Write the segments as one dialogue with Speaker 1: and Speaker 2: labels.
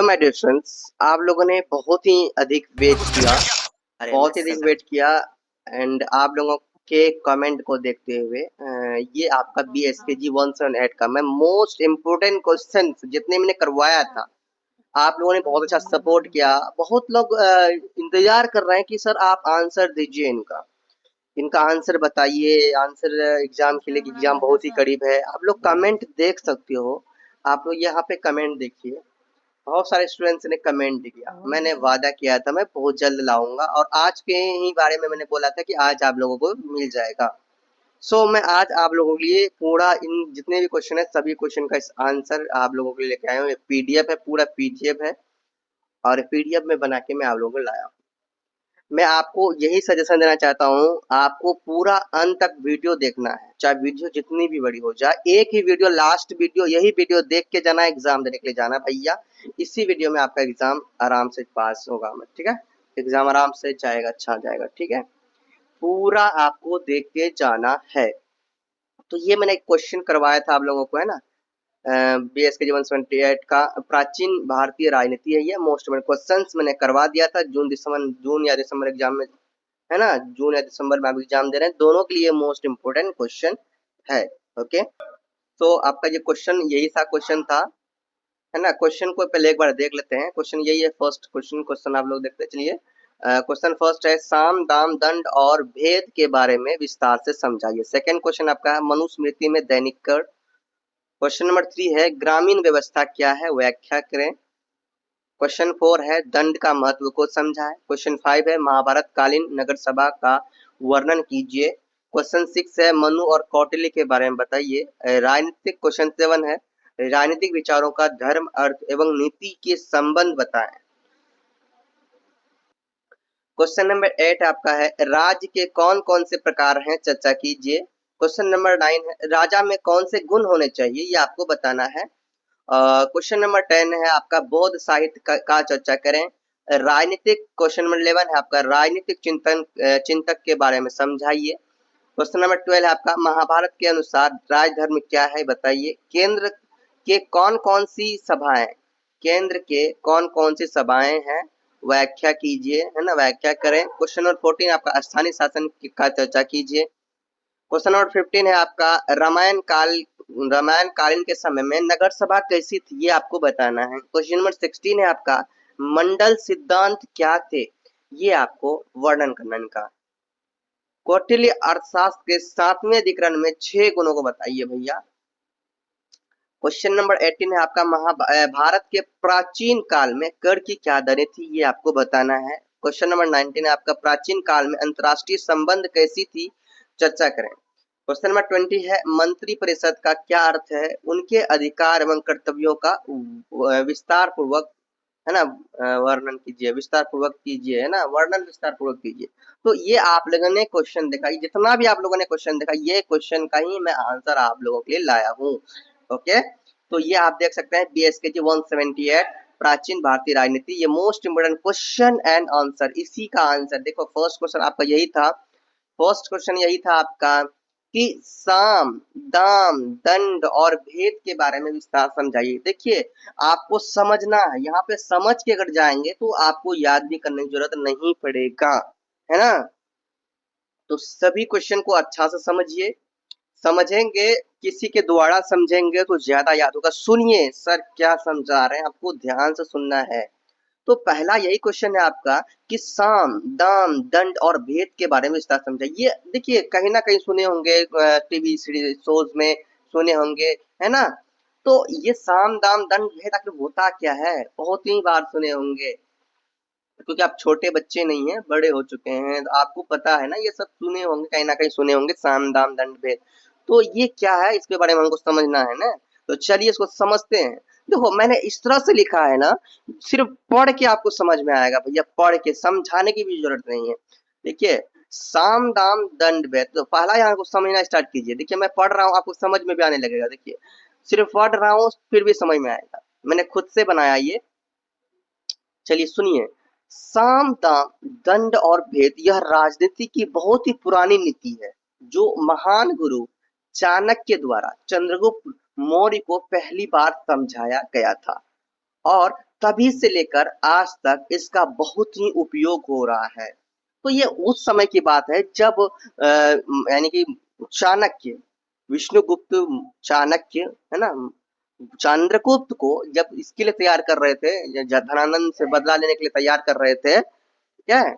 Speaker 1: My dear friends, आप लोगों ने बहुत ही अधिक वेट किया,
Speaker 2: अरे
Speaker 1: बहुत ही
Speaker 2: मिस
Speaker 1: अधिक वेट किया एंड आप लोगों के कमेंट को देखते हुए ये आपका BSKG 178 का मैं मोस्ट इम्पोर्टेंट क्वेश्चन जितने मैंने करवाया था, आप लोगों ने बहुत अच्छा सपोर्ट किया। बहुत लोग इंतजार कर रहे हैं कि सर आप आंसर दीजिए इनका इनका आंसर बताइए। आंसर एग्जाम के लिए एग्जाम बहुत ही करीब है। आप लोग कमेंट देख सकते हो, आप लोग यहाँ पे कमेंट देखिए। बहुत सारे स्टूडेंट्स ने कमेंट किया। मैंने वादा किया था मैं बहुत जल्द लाऊंगा और आज के ही बारे में मैंने बोला था कि आज आप लोगों को मिल जाएगा। मैं आज आप लोगों के लिए पूरा इन जितने भी क्वेश्चन है सभी क्वेश्चन का इस आंसर आप लोगों के लिए लेके आया हूँ। PDF है, पूरा PDF है और PDF में बना के मैं आप लोगों को लाया हूँ। मैं आपको यही सजेशन देना चाहता हूँ, आपको पूरा अंत तक वीडियो देखना है, चाहे वीडियो जितनी भी बड़ी हो जाए। एक ही वीडियो, लास्ट वीडियो, यही वीडियो देख के जाना, एग्जाम देने के लिए जाना भैया। इसी वीडियो में आपका एग्जाम आराम से पास होगा, ठीक है। एग्जाम आराम से जाएगा, अच्छा जाएगा, ठीक है। पूरा आपको देख के जाना है। तो ये मैंने एक क्वेश्चन करवाया था आप लोगों को, है ना। BSKG 178 का प्राचीन भारतीय राजनीति है ये। मोस्ट क्वेश्चंस मैंने करवा दिया था जून या दिसंबर एग्जाम में, है ना। जून या दिसंबर में आप एग्जाम दे रहे हैं, दोनों के लिए मोस्ट इम्पोर्टेंट क्वेश्चन है। ओके, तो आपका ये क्वेश्चन यही था, क्वेश्चन था, है ना। क्वेश्चन को पहले एक बार देख लेते हैं। क्वेश्चन यही है, फर्स्ट क्वेश्चन आप लोग देखते चलिए। क्वेश्चन फर्स्ट है, साम दाम दंड और भेद के बारे में विस्तार से समझाइए। सेकंड क्वेश्चन आपका है, मनुस्मृति में दैनिक कर। क्वेश्चन नंबर 3 है, ग्रामीण व्यवस्था क्या है, व्याख्या करें। क्वेश्चन 4 है, दंड का महत्व को समझाएं। क्वेश्चन 5 है, महाभारत कालीन नगर सभा का वर्णन कीजिए। क्वेश्चन 6 है, मनु और कौटिल्य के बारे में बताइए। राजनीतिक क्वेश्चन 7 है, राजनीतिक विचारों का धर्म, अर्थ एवं नीति के संबंध बताएं। क्वेश्चन नंबर 8 आपका है, राज्य के कौन कौन से प्रकार हैं, चर्चा कीजिए। क्वेश्चन नंबर 9 है, राजा में कौन से गुण होने चाहिए, ये आपको बताना है। क्वेश्चन नंबर 10 है आपका, बौद्ध साहित्य का चर्चा करें। राजनीतिक क्वेश्चन नंबर 11 है आपका, राजनीतिक चिंतक के बारे में समझाइए। क्वेश्चन नंबर 12 है आपका, महाभारत के अनुसार राजधर्म क्या है, बताइए। केंद्र के कौन कौन सी सभाएं, केंद्र के कौन कौन सी सभाएं हैं, व्याख्या कीजिए, है ना, व्याख्या करें। क्वेश्चन नंबर 14 आपका, स्थानीय शासन का चर्चा कीजिए। क्वेश्चन नंबर 15 है आपका, रामायण कालीन के समय में नगर सभा कैसी थी, ये आपको बताना है। क्वेश्चन नंबर 16 है आपका, मंडल सिद्धांत क्या थे, ये आपको वर्णन करना इनका। कौटिल्य अर्थशास्त्र के 7वें अधिकरण में 6 गुणों को बताइए भैया। क्वेश्चन नंबर 18 है आपका, भारत के प्राचीन काल में कर की क्या दरें थी, ये आपको बताना है। क्वेश्चन नंबर 19 है आपका, प्राचीन काल में अंतरराष्ट्रीय संबंध कैसी थी, चर्चा करें। क्वेश्चन नंबर 20 है, मंत्री परिषद का क्या अर्थ है, उनके अधिकार एवं कर्तव्यों का विस्तार पूर्वक, है ना, वर्णन कीजिए, विस्तार पूर्वक कीजिए, है ना, वर्णन विस्तार पूर्वक कीजिए। तो ये आप लोगों ने क्वेश्चन देखा, जितना भी आप लोगों ने क्वेश्चन देखा, ये क्वेश्चन का ही मैं आंसर आप लोगों के लिए लाया हूँ। ओके, तो ये आप देख सकते हैं, BSKG 178 प्राचीन भारतीय राजनीति, ये most important question and answer, इसी का आंसर देखो। फर्स्ट क्वेश्चन आपका यही था, फर्स्ट क्वेश्चन यही था आपका कि साम दाम दंड और भेद के बारे में विस्तार समझाइए। देखिए, आपको समझना है, यहाँ पे समझ के अगर जाएंगे तो आपको याद भी करने की जरूरत नहीं पड़ेगा, है ना। तो सभी क्वेश्चन को अच्छा से समझिए, समझेंगे किसी के द्वारा समझेंगे तो ज्यादा याद होगा। सुनिए सर क्या समझा रहे हैं, आपको ध्यान से सुनना है। तो पहला यही क्वेश्चन है आपका कि साम दाम दंड और भेद के बारे में विस्तार समझाइए। देखिए, कहीं ना कहीं सुने होंगे, टीवी शोज में सुने होंगे, है ना। तो ये साम दाम दंड भेद आखिर होता क्या है, बहुत ही बार सुने होंगे, क्योंकि आप छोटे बच्चे नहीं हैं, बड़े हो चुके हैं, तो आपको पता है ना, ये सब सुने होंगे, कहीं ना कहीं सुने होंगे, साम दाम दंड भेद। तो ये क्या है, इसके बारे में हमको समझना है ना। तो चलिए इसको समझते हैं। देखो, मैंने इस तरह से लिखा है ना, सिर्फ पढ़ के आपको समझ में आएगा भैया, पढ़ के समझाने की भी जरूरत नहीं है। देखिए, साम दाम दंड भेद, तो पहला यहाँ को समझना स्टार्ट कीजिए। देखिए, मैं पढ़ रहा हूँ, आपको समझ में भी आने लगेगा। देखिए, सिर्फ पढ़ रहा हूँ फिर भी समझ में आएगा, मैंने खुद से बनाया ये। चलिए सुनिए, साम दाम दंड और भेद यह राजनीति की बहुत ही पुरानी नीति है, जो महान गुरु चाणक्य द्वारा चंद्रगुप्त मौर्य को पहली बार समझाया गया था और तभी से लेकर आज तक इसका बहुत ही उपयोग हो रहा है। तो ये उस समय की बात है जब यानी कि चाणक्य, विष्णुगुप्त चाणक्य, है ना, चंद्रगुप्त को जब इसके लिए तैयार कर रहे थे, धनानंद से बदला लेने के लिए तैयार कर रहे थे, क्या है,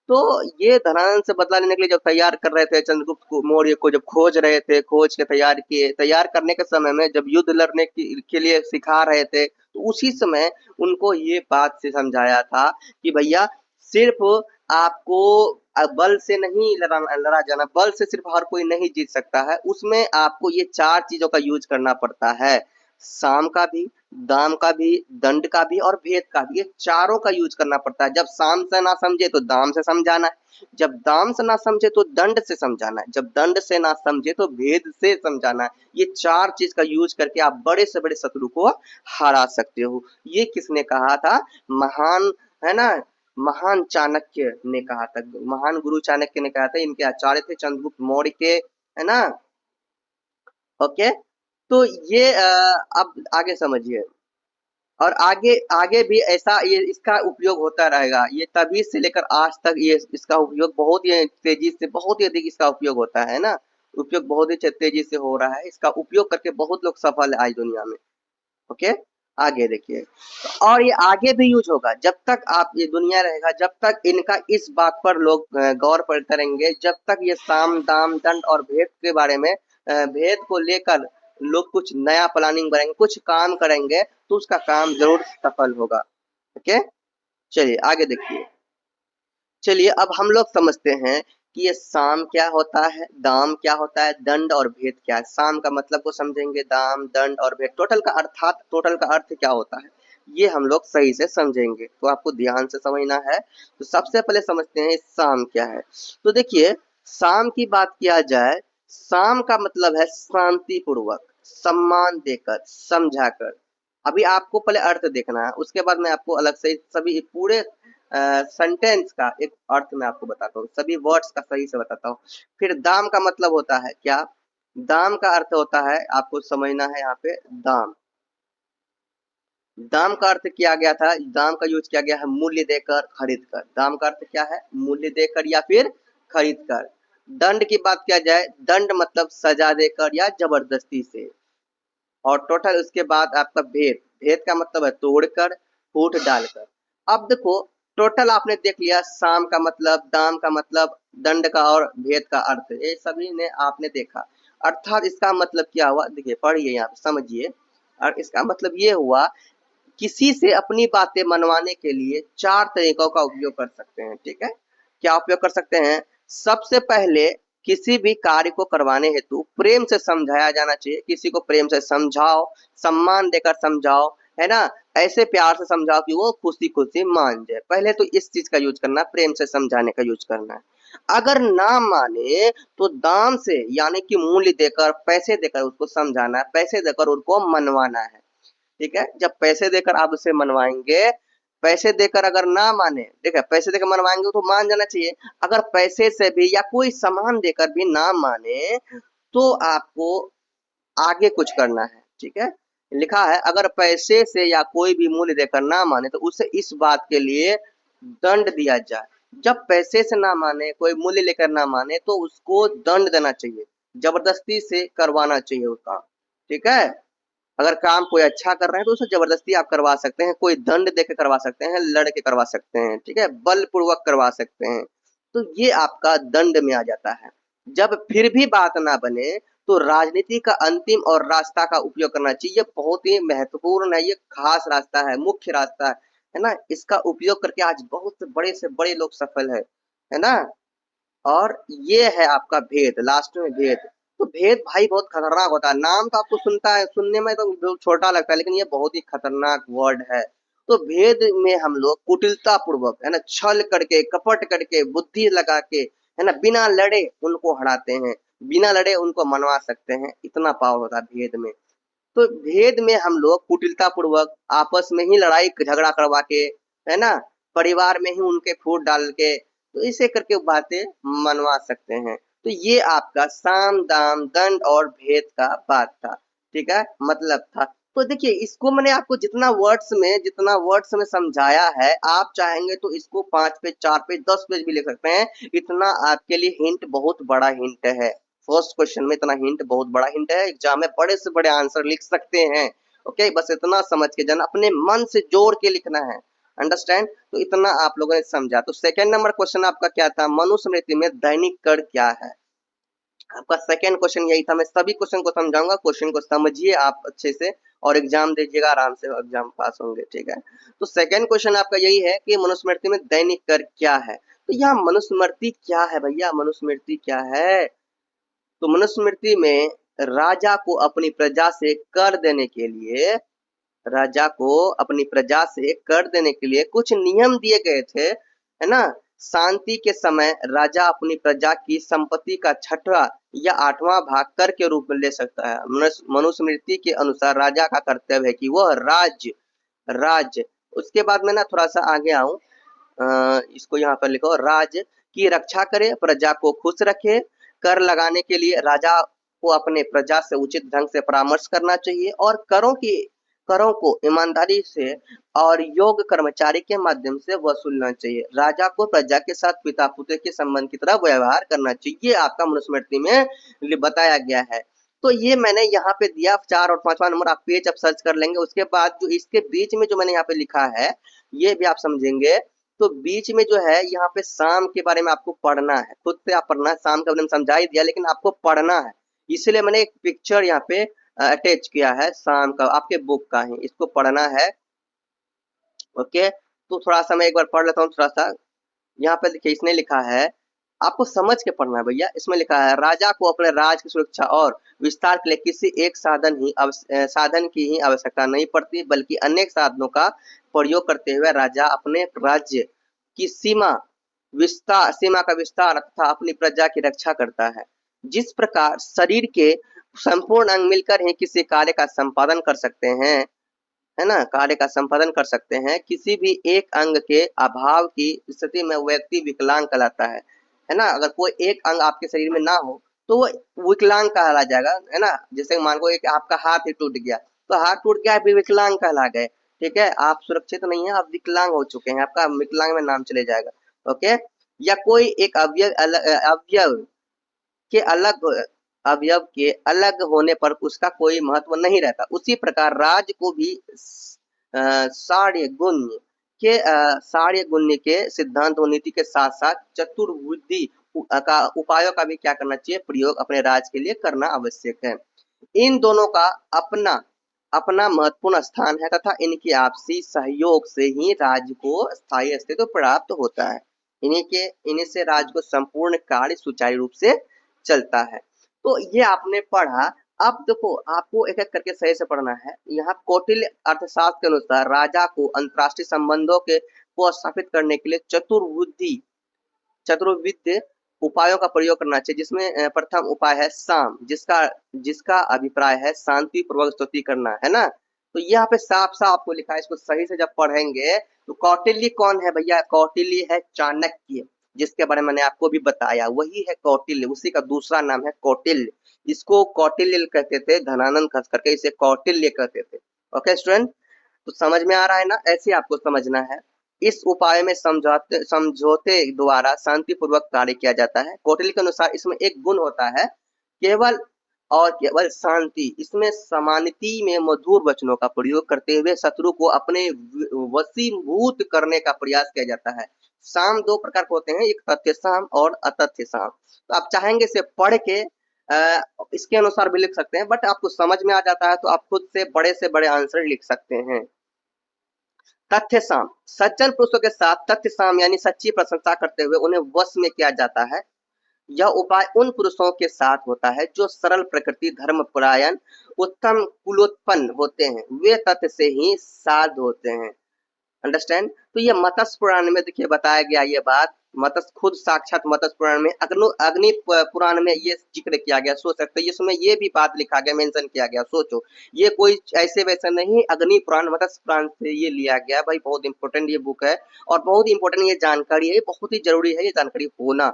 Speaker 1: तो ये धनानंद से बदला लेने के लिए जब तैयार कर रहे थे, चंद्रगुप्त को मौर्य को जब खोज रहे थे, खोज के तैयार किए, तैयार करने के समय में जब युद्ध लड़ने के लिए सिखा रहे थे, तो उसी समय उनको ये बात से समझाया था कि भैया सिर्फ आपको बल से नहीं लड़ा जाना, बल से सिर्फ हर कोई नहीं जीत सकता है, उसमें आपको ये चार चीजों का यूज करना पड़ता है, साम का भी, दाम का भी, दंड का भी और भेद का भी, ये चारों का यूज करना पड़ता है। जब साम से ना समझे तो दाम से समझाना है, जब दाम से ना समझे तो दंड से समझाना है, जब दंड से ना समझे तो भेद से समझाना है। ये चार चीज का यूज करके आप बड़े से बड़े शत्रु को हरा सकते हो। ये किसने कहा था? महान, है ना, महान चाणक्य ने कहा था, महान गुरु चाणक्य ने कहा था। इनके आचार्य थे चंद्रगुप्त मौर्य के, है ना। ओके, तो ये अब आगे समझिए, और आगे आगे भी ऐसा ये इसका उपयोग होता रहेगा। ये तभी से लेकर आज तक ये इसका उपयोग बहुत ही तेजी से, बहुत ही अधिक इसका उपयोग होता है ना, उपयोग बहुत ही तेजी से हो रहा है। इसका उपयोग करके बहुत लोग सफल है आज दुनिया में। ओके, आगे देखिए, और ये आगे भी यूज होगा जब तक आप ये दुनिया रहेगा, जब तक इनका इस बात पर लोग गौर करेंगे, जब तक ये साम दाम दंड और भेद के बारे में, भेद को लेकर लोग कुछ नया प्लानिंग बनाएंगे, कुछ काम करेंगे, तो उसका काम जरूर सफल होगा। ओके, चलिए आगे देखिए। चलिए अब हम लोग समझते हैं कि ये साम क्या होता है, दाम क्या होता है, दंड और भेद क्या है। साम का मतलब को समझेंगे, दाम, दंड और भेद, टोटल का अर्थ क्या होता है, ये हम लोग सही से समझेंगे, तो आपको ध्यान से समझना है। तो सबसे पहले समझते हैं साम क्या है। तो देखिए, साम की बात किया जाए, साम का मतलब है शांति पूर्वक, सम्मान देकर, समझाकर। अभी आपको पहले अर्थ देखना है, उसके बाद मैं आपको अलग से सभी पूरे सेंटेंस का एक अर्थ मैं आपको बताता हूँ, सभी वर्ड्स का सही से बताता हूँ। फिर दाम का मतलब होता है क्या? दाम का अर्थ होता है, आपको समझना है यहाँ पे, दाम, दाम का अर्थ किया गया था, दाम का यूज किया गया है मूल्य देकर, खरीद कर। दाम का अर्थ क्या है? मूल्य देकर या फिर खरीद कर। दंड की बात किया जाए, दंड मतलब सजा देकर या जबरदस्ती से। और टोटल उसके बाद आपका भेद, भेद का मतलब है तोड़कर, फूट डालकर। अब देखो, टोटल आपने देख लिया, साम का मतलब, दाम का मतलब, दंड का और भेद का अर्थ, ये सभी ने आपने देखा। अर्थात इसका मतलब क्या हुआ, देखिए पढ़िए यहाँ पे समझिए। और इसका मतलब ये हुआ, किसी से अपनी बातें मनवाने के लिए चार तरीकों का उपयोग कर सकते हैं। ठीक है, क्या उपयोग कर सकते हैं? सबसे पहले, किसी भी कार्य को करवाने हेतु प्रेम से समझाया जाना चाहिए। किसी को प्रेम से समझाओ, सम्मान देकर समझाओ, है ना, ऐसे प्यार से समझाओ कि वो खुशी खुशी मान जाए। पहले तो इस चीज का यूज करना, प्रेम से समझाने का यूज करना है। अगर ना माने तो दाम से, यानी कि मूल्य देकर, पैसे देकर उसको समझाना है, पैसे देकर उनको मनवाना है। ठीक है, जब पैसे देकर आप उसे मनवाएंगे, पैसे देकर अगर ना माने, देखिए पैसे देकर मनवाएंगे तो मान जाना चाहिए। अगर पैसे से भी या कोई सामान देकर भी ना माने, तो आपको आगे कुछ करना है। ठीक है, लिखा है, अगर पैसे से या कोई भी मूल्य देकर ना माने तो उसे इस बात के लिए दंड दिया जाए। जब पैसे से ना माने, कोई मूल्य लेकर ना माने, तो उसको दंड देना चाहिए, जबरदस्ती से करवाना चाहिए उसका। ठीक है, अगर काम कोई अच्छा कर रहे हैं तो उसे जबरदस्ती आप करवा सकते हैं, कोई दंड देकर करवा सकते हैं, लड़ के करवा सकते हैं, ठीक है, बलपूर्वक करवा सकते हैं, तो ये आपका दंड में आ जाता है। जब फिर भी बात ना बने तो राजनीति का अंतिम और रास्ता का उपयोग करना चाहिए। ये बहुत ही महत्वपूर्ण है, ये खास रास्ता है, मुख्य रास्ता है ना। इसका उपयोग करके आज बहुत से बड़े लोग सफल है ना। और ये है आपका भेद, लास्ट में भेद। तो भेद भाई बहुत खतरनाक होता है, नाम तो आपको सुनता है, सुनने में तो छोटा लगता है, लेकिन ये बहुत ही खतरनाक वर्ड है। तो भेद में हम लोग कुटिलता पूर्वक, है ना, छल करके, कपट करके, बुद्धि लगा के, है ना, बिना लड़े उनको हराते हैं, बिना लड़े उनको मनवा सकते हैं, इतना पावर होता है भेद में। तो भेद में हम लोग कुटिलता पूर्वक आपस में ही लड़ाई झगड़ा करवा के, है ना, परिवार में ही उनके फूट डाल के, तो इसे करके बातें मनवा सकते हैं। तो ये आपका साम दाम दंड और भेद का बात था। ठीक है, मतलब था। तो देखिए इसको मैंने आपको जितना वर्ड्स में समझाया है, आप चाहेंगे तो इसको 5 पेज 4 पेज 10 पेज भी लिख सकते हैं। इतना आपके लिए हिंट बहुत बड़ा हिंट है। फर्स्ट क्वेश्चन में इतना हिंट बहुत बड़ा हिंट है, एग्जाम में बड़े से बड़े आंसर लिख सकते हैं। ओके, बस इतना समझ के जाना, अपने मन से जोड़ के लिखना है। अंडरस्टैंड? तो इतना आप लोगों ने समझा। तो सेकंड नंबर क्वेश्चन आपका क्या था? मनुस्मृति में दैनिक कण क्या है? आपका सेकंड क्वेश्चन यही था। मैं सभी क्वेश्चन को समझाऊंगा, क्वेश्चन को समझिए आप अच्छे से और एग्जाम दीजिएगा, आराम से एग्जाम पास होंगे। ठीक है, तो सेकंड क्वेश्चन आपका यही है कि मनुस्मृति में दैनिक कर क्या है। तो यह मनुस्मृति क्या है भैया? मनुस्मृति क्या है? तो मनुस्मृति में राजा को अपनी प्रजा से कर देने के लिए राजा को अपनी प्रजा से कर देने के लिए कुछ नियम दिए गए थे, है ना? शांति के समय राजा अपनी प्रजा की संपत्ति का 6वां या 8वां भाग कर के रूप में ले सकता है। मनुस्मृति के अनुसार राजा का कर्तव्य है कि वह राज्य उसके बाद में ना थोड़ा सा आगे आऊं, इसको यहाँ पर लिखो, राज्य की रक्षा करे, प्रजा को खुश रखे। कर लगाने के लिए राजा को अपने प्रजा से उचित ढंग से परामर्श करना चाहिए और करों को ईमानदारी से और योग्य कर्मचारी के माध्यम से वसूलना चाहिए। राजा को प्रजा के साथ पिता पुत्र के संबंध की तरह व्यवहार करना चाहिए। ये आपका मनुस्मृति में बताया गया है। तो ये मैंने यहाँ पे दिया 4 और 5वां नंबर, आप पेज अब सर्च कर लेंगे। उसके बाद जो इसके बीच में जो मैंने यहाँ पे लिखा है ये भी आप समझेंगे। तो बीच में जो है यहाँ पे शाम के बारे में आपको पढ़ना है, खुद से आप पढ़ना है। शाम का मैंने समझा ही दिया, लेकिन आपको पढ़ना है, इसलिए मैंने एक पिक्चर यहाँ पे अटैच किया है शाम का, आपके बुक का ही, इसको पढ़ना है। ओके, तो थोड़ा सा मैं एक बार पढ़ लेता हूँ। थोड़ा सा यहाँ पे देखिए, इसने लिखा है, आपको समझ के पढ़ना है भैया। इसमें लिखा है, राजा को अपने राज्य की सुरक्षा और विस्तार के लिए किसी एक साधन की ही आवश्यकता नहीं पड़ती, बल्कि अनेक साधनों का प्रयोग करते हुए राजा अपने राज्य की सीमा का विस्तार तथा अपनी प्रजा की रक्षा करता है। जिस प्रकार शरीर के संपूर्ण अंग मिलकर ही किसी कार्य का संपादन कर सकते हैं, है ना, कार्य का संपादन कर सकते हैं, किसी भी एक अंग के अभाव की स्थिति में व्यक्ति विकलांग कहलाता है ना। अगर कोई एक अंग आपके शरीर में ना हो तो वो विकलांग कहला जाएगा, है ना। जैसे मान लो एक आपका हाथ ही टूट गया, तो हाथ टूट गया भी विकलांग कहला गए। ठीक है, आप सुरक्षित नहीं है, आप विकलांग हो चुके हैं, आपका विकलांग में नाम चले जाएगा। ओके, या कोई एक के अलग अवयव के अलग होने पर उसका कोई महत्व नहीं रहता। उसी प्रकार राज को भी सार्य गुण्य के सिद्धांत और नीति के साथ साथ चतुर्बुद्धि का उपायों का भी क्या करना चाहिए? प्रयोग अपने राज के लिए करना आवश्यक है। इन दोनों का अपना अपना महत्वपूर्ण स्थान है तथा इनके आपसी सहयोग से ही राज्य को स्थायी अस्तित्व प्राप्त होता है। इन्हीं से राज्य को संपूर्ण कार्य सुचारू रूप से चलता है। तो ये आपने पढ़ा। अब देखो, आपको एक एक करके सही से पढ़ना है। यहाँ कौटिल्य अर्थशास्त्र के अनुसार राजा को अंतरराष्ट्रीय संबंधों को स्थापित करने के लिए चतुर्विध उपायों का प्रयोग करना चाहिए, जिसमें प्रथम उपाय है साम, जिसका अभिप्राय है शांति पूर्वक स्तुति करना, है ना। तो यहाँ पे साफ साफ आपको लिखा है, इसको सही से जब पढ़ेंगे तो कौटिल्य कौन है भैया? कौटिल्य है चाणक्य, जिसके बारे में मैंने आपको भी बताया, वही है कौटिल्य, उसी का दूसरा नाम है कौटिल्य। इसको कौटिल्य कहते थे, धनानंद खास करके इसे कौटिल्य कहते थे। ओके स्टूडेंट, तो समझ में आ रहा है ना? ऐसे आपको समझना है। इस उपाय में समझौते द्वारा शांतिपूर्वक कार्य किया जाता है। कौटिल्य के अनुसार इसमें एक गुण होता है, केवल शांति। इसमें समानति में मधुर वचनों का प्रयोग करते हुए शत्रु को अपने वशीभूत करने का प्रयास किया जाता है। साम दो प्रकार के होते हैं, एक तथ्य साम और अतथ्य साम। तो आप चाहेंगे इसे पढ़ के इसके अनुसार भी लिख सकते हैं, बट आपको समझ में आ जाता है तो आप खुद से बड़े आंसर लिख सकते हैं। तथ्य साम, सज्जन पुरुषों के साथ तथ्य साम यानी सच्ची प्रशंसा करते हुए उन्हें वश में किया जाता है। यह उपाय उन पुरुषों के साथ होता है जो सरल प्रकृति, धर्मपरायण, उत्तम कुलोत्पन्न होते हैं। वे तथ्य से ही साध होते हैं। अंडरस्टैंड? तो ये मत्स्य पुराण में देखिए बताया गया ये बात। मत्स्य खुद साक्षात मत्स्य पुराण में, अग्नि पुराण में ये जिक्र किया गया। सोच सकते हैं इसमें ये भी बात लिखा गया, मेंशन किया गया। सोचो, ये कोई ऐसे वैसे नहीं, अग्नि पुराण मत्स्य पुराण से ये लिया गया। भाई बहुत इंपॉर्टेंट ये बुक है और बहुत इंपॉर्टेंट ये जानकारी है, बहुत ही जरूरी है ये जानकारी होना।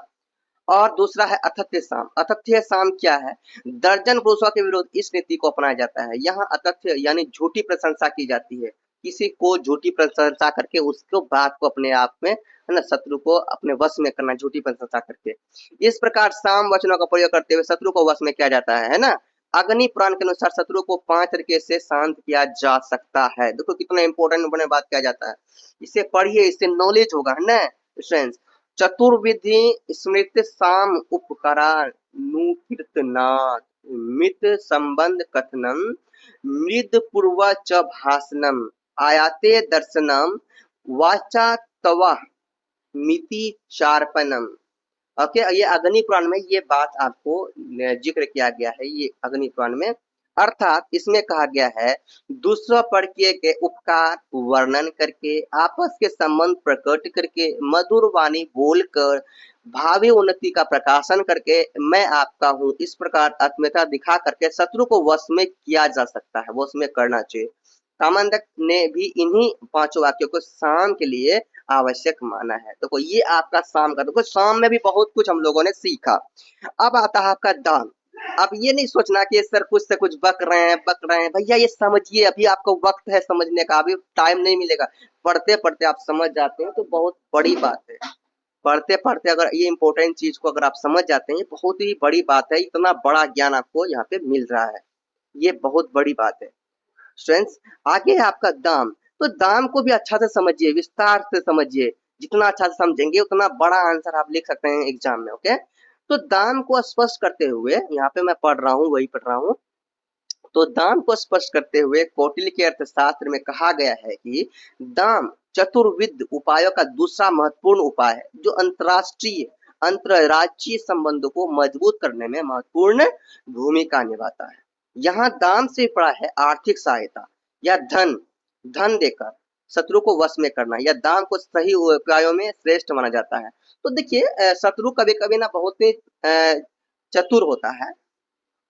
Speaker 1: और दूसरा है अतथ्य साम। अतथ्य साम क्या है? दर्जन पुरुषों के विरुद्ध इस नीति को अपनाया जाता है। यहाँ अतथ्य यानी झूठी प्रशंसा की जाती है, किसी को झूठी प्रशंसा करके उसको बात को अपने आप में, है ना, शत्रु को अपने वश में करना, झूठी प्रशंसा करके। इस प्रकार साम वचनों का प्रयोग करते हुए शत्रु को वश में किया जाता है ना। अग्नि पुराण के अनुसार शत्रु को 5 तरीके से शांत किया जा सकता है। देखो कितना इंपॉर्टेंट बने बात किया जाता है, इसे पढ़िए, इससे नॉलेज होगा, है ना स्टूडेंट्स। चतुर्विधि स्मृत साम उपकारान नुकीर्तनात् मित संबंध कथनम मृद पूर्व च भाषणम आयाते दर्शनम वाचा तवा मिति चार्पणम। ओके, ये अग्नि पुराण में ये बात आपको जिक्र किया गया है, ये अग्नि पुराण में। अर्थात इसमें कहा गया है दूसरों पर किए गए उपकार वर्णन करके, आपस के संबंध प्रकट करके, मधुर वाणी बोलकर, भावी उन्नति का प्रकाशन करके मैं आपका हूँ, इस प्रकार आत्मीयता दिखा करके शत्रु को वश में किया जा सकता है, वश में करना चाहिए। कामंदक ने भी इन्हीं 5 वाक्यों को शाम के लिए आवश्यक माना है। तो ये आपका शाम का, देखो शाम में भी बहुत कुछ हम लोगों ने सीखा। अब आता है आपका दान। अब ये नहीं सोचना कि सर कुछ से कुछ बक रहे हैं भैया, ये समझिए, अभी आपको वक्त है समझने का, अभी टाइम नहीं मिलेगा। पढ़ते पढ़ते आप समझ जाते हैं तो बहुत बड़ी बात है। पढ़ते पढ़ते अगर ये इंपॉर्टेंट चीज को अगर आप समझ जाते हैं, बहुत ही बड़ी बात है। इतना बड़ा ज्ञान आपको यहाँ पे मिल रहा है, ये बहुत बड़ी बात है स्टूडेंट्स। आगे है आपका दाम। तो दाम को भी अच्छा से समझिए, विस्तार से समझिए। जितना अच्छा से समझेंगे उतना बड़ा आंसर आप लिख सकते हैं एग्जाम में। ओके, तो दाम को स्पष्ट करते हुए यहाँ पे मैं पढ़ रहा हूँ, वही पढ़ रहा हूँ। तो दाम को स्पष्ट करते हुए कौटिल्य के अर्थशास्त्र में कहा गया है कि दाम चतुर्विध उपायों का दूसरा महत्वपूर्ण उपाय है, जो अंतरराष्ट्रीय अंतरराज्यीय संबंधों को मजबूत करने में महत्वपूर्ण भूमिका निभाता है। यहाँ दान से पड़ा है आर्थिक सहायता या धन, धन देकर शत्रु को वश में करना, या दान को सही उपायों में श्रेष्ठ माना जाता है। तो देखिए शत्रु कभी कभी ना बहुत ही चतुर होता है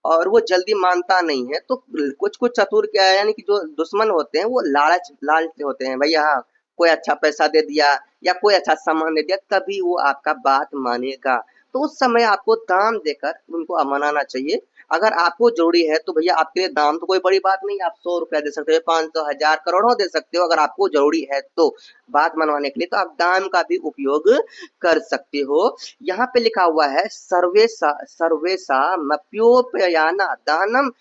Speaker 1: और वो जल्दी मानता नहीं है। तो कुछ कुछ चतुर क्या है, यानी कि जो दुश्मन होते हैं वो लालच होते हैं, भैया हाँ कोई अच्छा पैसा दे दिया या कोई अच्छा सामान दे दिया तभी वो आपका बात मानेगा। तो उस समय आपको दाम देकर उनको मनाना चाहिए। अगर आपको जरूरी है तो भैया आपके लिए दाम तो कोई बड़ी बात नहीं, आप 100 रुपया दे सकते हो, 500, 1000, करोड़ों दे सकते हो। अगर आपको जरूरी है तो बात मनवाने के लिए तो आप दाम का भी उपयोग कर सकते हो। यहाँ पे लिखा हुआ है सर्वेसा सर्वेसा मप्योपयाना दानम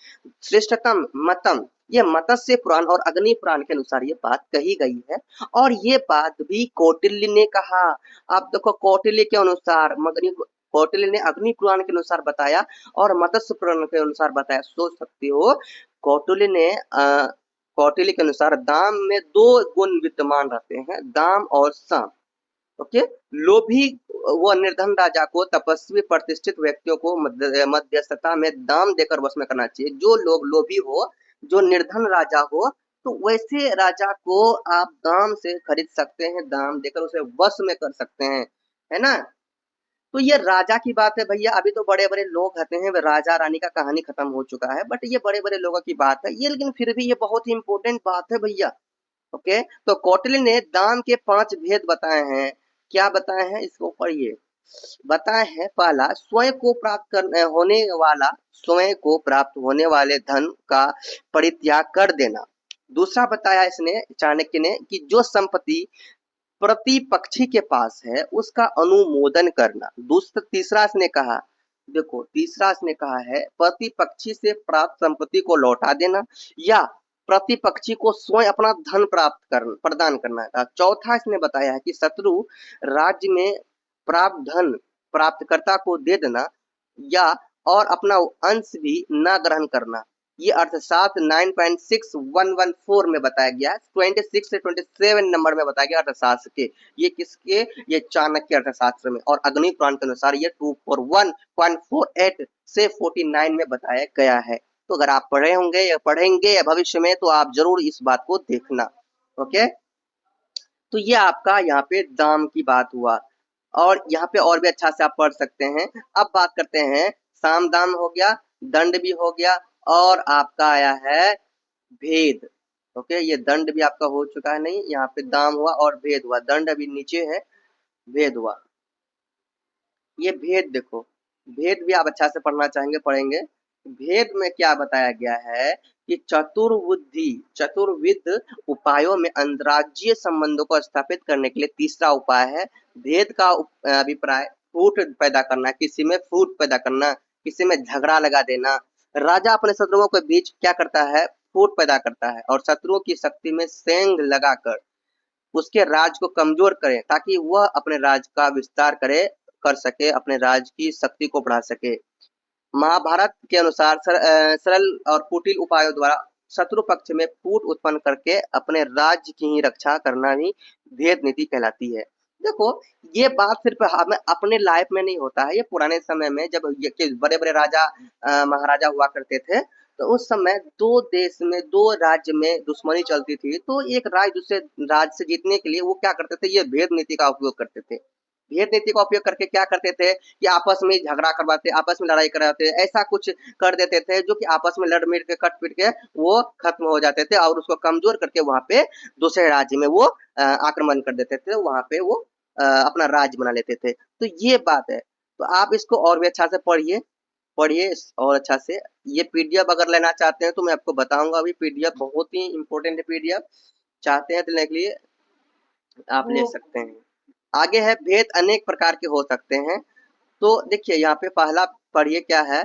Speaker 1: श्रेष्ठतम मतम। ये मत्स्य पुराण और अग्नि पुराण के अनुसार ये बात कही गई है, और ये बात भी कौटिल्य ने कहा। आप देखो कौटिल्य के अनुसार कौटिल्य ने अग्नि पुराण के अनुसार बताया और मत्स्य पुराण के अनुसार बताया। सोच सकते हो कौटिल्य ने कौटिल्य के अनुसार दाम में 2 गुण विद्यमान रहते हैं, दाम और साम। ओके, लोभी व निर्धन राजा को तपस्वी प्रतिष्ठित व्यक्तियों को मध्यस्थता में दाम देकर वश में करना चाहिए। जो लोग लोभी हो, जो निर्धन राजा हो, तो वैसे राजा को आप दाम से खरीद सकते हैं, दाम देकर उसे वश में कर सकते हैं, है ना। तो ये राजा की बात है भैया, अभी तो बड़े बड़े लोग कहते हैं राजा रानी का कहानी खत्म हो चुका है, बट ये बड़े बड़े लोगों की बात है ये, लेकिन फिर भी ये बहुत ही इंपॉर्टेंट बात है भैया। ओके, तो कौटिल्य ने दान के 5 भेद बताए हैं। क्या बताए हैं, इसको पढ़िए। बताए हैं पहला, स्वयं को प्राप्त होने वाले धन का परित्याग कर देना। दूसरा बताया इसने चाणक्य ने कि जो संपत्ति प्रतिपक्षी के पास है उसका अनुमोदन करना। तीसरा इसने कहा, देखो तीसरा इसने कहा है प्रतिपक्षी से प्राप्त संपत्ति को लौटा देना, या प्रतिपक्षी को स्वयं अपना धन प्रदान करना था। चौथा इसने बताया है कि शत्रु राज्य में प्राप्त धन प्राप्तकर्ता को दे देना, या और अपना अंश भी न ग्रहण करना। ये अर्थशास्त्र 9.6114 में बताया गया है, 26 से 27 नंबर में बताया गया अर्थशास्त्र के। ये किसके, ये चाणक्य अर्थशास्त्र में। और अग्नि पुराण के अनुसार ये 241.48 से 49 में बताया गया है। तो अगर आप पढ़े होंगे या पढ़ेंगे भविष्य में तो आप जरूर इस बात को देखना। ओके, तो ये आपका यहाँ पे दाम की बात हुआ, और यहाँ पे और भी अच्छा से आप पढ़ सकते हैं। अब बात करते हैं, साम दाम हो गया, दंड भी हो गया, और आपका आया है भेद। ओके, ये दंड भी आपका हो चुका है, नहीं यहाँ पे दाम हुआ और भेद हुआ, दंड अभी नीचे है, भेद हुआ। ये भेद देखो, भेद भी आप अच्छा से पढ़ना चाहेंगे पढ़ेंगे। भेद में क्या बताया गया है कि चतुर्विध उपायों में अंतर्राज्यीय संबंधों को स्थापित करने के लिए तीसरा उपाय है भेद का अभिप्राय फूट पैदा करना, किसी में फूट पैदा करना, किसी में झगड़ा लगा देना। राजा अपने शत्रुओं के बीच क्या करता है, फूट पैदा करता है और शत्रुओं की शक्ति में सेंध लगाकर उसके राज को कमजोर करें ताकि वह अपने राज का विस्तार कर सके, अपने राज की शक्ति को बढ़ा सके। महाभारत के अनुसार सरल और कुटिल उपायों द्वारा शत्रु पक्ष में फूट उत्पन्न करके अपने राज्य की ही रक्षा करना भी भेद नीति कहलाती है। देखो, ये बात सिर्फ हमें अपने लाइफ में नहीं होता है, ये पुराने समय में जब बड़े बड़े राजा महाराजा हुआ करते थे, तो उस समय दो देश में, दो राज्य में दुश्मनी चलती थी, तो एक राज्य दूसरे राज्य से जीतने के लिए वो क्या करते थे, ये भेद नीति का उपयोग करते थे। भेद नीति का उपयोग करके क्या करते थे कि आपस में झगड़ा करवाते, आपस में लड़ाई करवाते, ऐसा कुछ कर देते थे जो कि आपस में लड़ मिट के कट पिट के वो खत्म हो जाते थे और उसको कमजोर करके वहां पे दूसरे राज्य में वो आक्रमण कर देते थे, वहां पे वो अपना राज्य बना लेते थे। तो ये बात है, तो आप इसको और भी अच्छा से पढ़िए, पढ़िए और अच्छा से। ये पीडीएफ अगर लेना चाहते हैं तो मैं आपको बताऊंगा, अभी पीडीएफ बहुत ही इंपॉर्टेंट है, पीडीएफ चाहते हैं तो लेने के लिए आप ले सकते हैं। आगे है भेद अनेक प्रकार के हो सकते हैं। तो देखिए यहाँ पे पहला पढ़िए क्या है,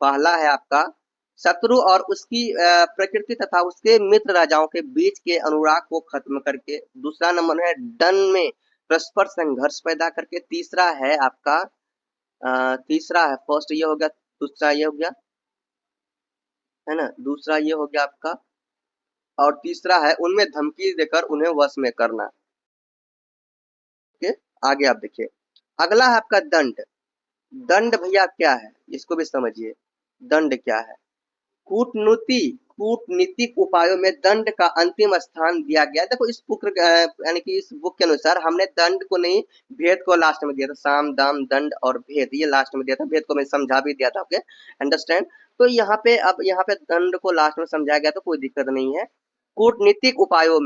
Speaker 1: पहला है आपका शत्रु और उसकी प्रकृति तथा उसके मित्र राजाओं के बीच के अनुराग को खत्म करके। दूसरा नंबर है डन में परस्पर संघर्ष पैदा करके। तीसरा है आपका तीसरा है, फर्स्ट ये हो गया, दूसरा ये हो गया, है ना, दूसरा ये हो गया आपका, और तीसरा है उनमें धमकी देकर उन्हें वश में करना। आगे आप देखिए, अगला है आपका दंड। दंड भैया क्या है, इसको भी समझिए, दंड क्या है। कूटनीतिक उपायों में दंड का अंतिम स्थान दिया गया। देखो इस बुक यानी कि इस बुक के अनुसार हमने दंड को नहीं, भेद को लास्ट में दिया था, साम दाम दंड और भेद ये लास्ट में दिया था, भेद को मैं समझा भी दिया था, ओके अंडरस्टैंड। तो यहाँ पे अब यहाँ पे दंड को लास्ट में समझाया गया तो कोई दिक्कत नहीं है। कूटनीतिक उपायों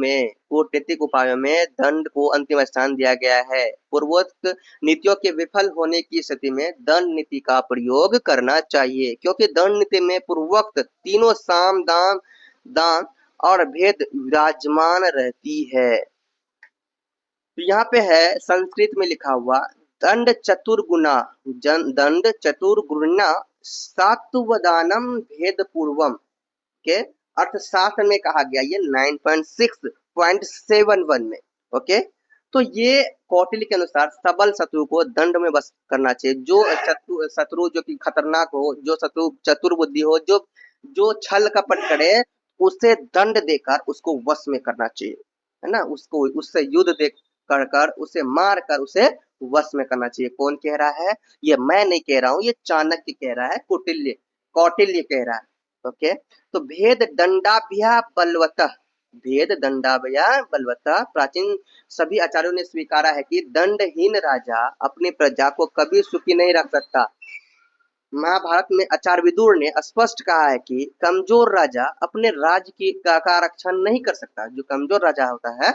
Speaker 1: में दंड को अंतिम स्थान दिया गया है। पूर्वोक्त नीतियों के विफल होने की स्थिति में दंड नीति का प्रयोग करना चाहिए, क्योंकि दंड नीति में पूर्वोक्त तीनों साम दाम दान और भेद विराजमान रहती है। तो यहाँ पे है संस्कृत में लिखा हुआ दंड चतुर्गुणा, दंड चतुर्गुणा सात्वदानम भेद पूर्वम के अर्थशास्त्र में कहा गया, ये 9.6.71 में, ओके। तो ये कौटिल्य के अनुसार सबल शत्रु को दंड में बस करना चाहिए। जो शत्रु जो कि खतरनाक हो, जो शत्रु चतुर्बुद्धि हो, जो जो छल कपट करे, उसे दंड देकर उसको वश में करना चाहिए, है ना, उसको उससे युद्ध दे कर उसे मार कर उसे वश में करना चाहिए। कौन कह रहा है, ये मैं नहीं कह रहा हूँ, ये चाणक्य कह रहा है, कौटिल्य कौटिल्य कह रहा है, ओके। तो भेद दंडाभ्या बलवतः, भेद दंडाभ्या बलवतः, प्राचीन सभी आचार्यों ने स्वीकारा है कि दंडहीन राजा अपनी प्रजा को कभी सुखी नहीं रख सकता। महाभारत में आचार्य विदुर ने स्पष्ट कहा है कि कमजोर राजा अपने राज्य की का रक्षण नहीं कर सकता। जो कमजोर राजा होता है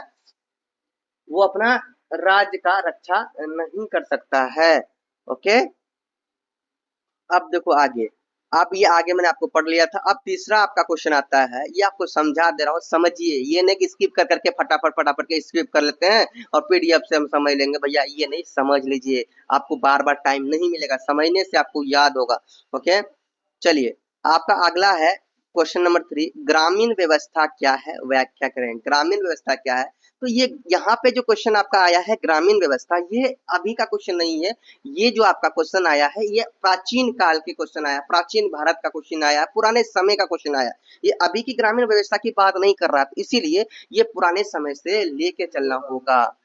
Speaker 1: वो अपना राज्य का रक्षा नहीं कर सकता है, ओके। अब देखो आगे, अब ये आगे मैंने आपको पढ़ लिया था। अब तीसरा आपका क्वेश्चन आता है, ये आपको समझा दे रहा हूँ, समझिए, ये नहीं कि स्किप कर करके फटाफट के स्किप कर लेते हैं और पीडीएफ से हम समझ लेंगे, भैया ये नहीं, समझ लीजिए, आपको बार बार टाइम नहीं मिलेगा, समझने से आपको याद होगा, ओके। चलिए, आपका अगला है क्वेश्चन नंबर 3, ग्रामीण व्यवस्था क्या है, व्याख्या करें। ग्रामीण व्यवस्था क्या है, तो ये यहाँ पे जो क्वेश्चन आपका आया है ग्रामीण व्यवस्था, ये अभी का क्वेश्चन नहीं है, ये जो आपका क्वेश्चन आया है ये प्राचीन काल के क्वेश्चन आया, प्राचीन भारत का क्वेश्चन आया, पुराने समय का क्वेश्चन आया। ये अभी की ग्रामीण व्यवस्था की बात नहीं कर रहा, इसीलिए ये पुराने समय से लेके चलना होगा।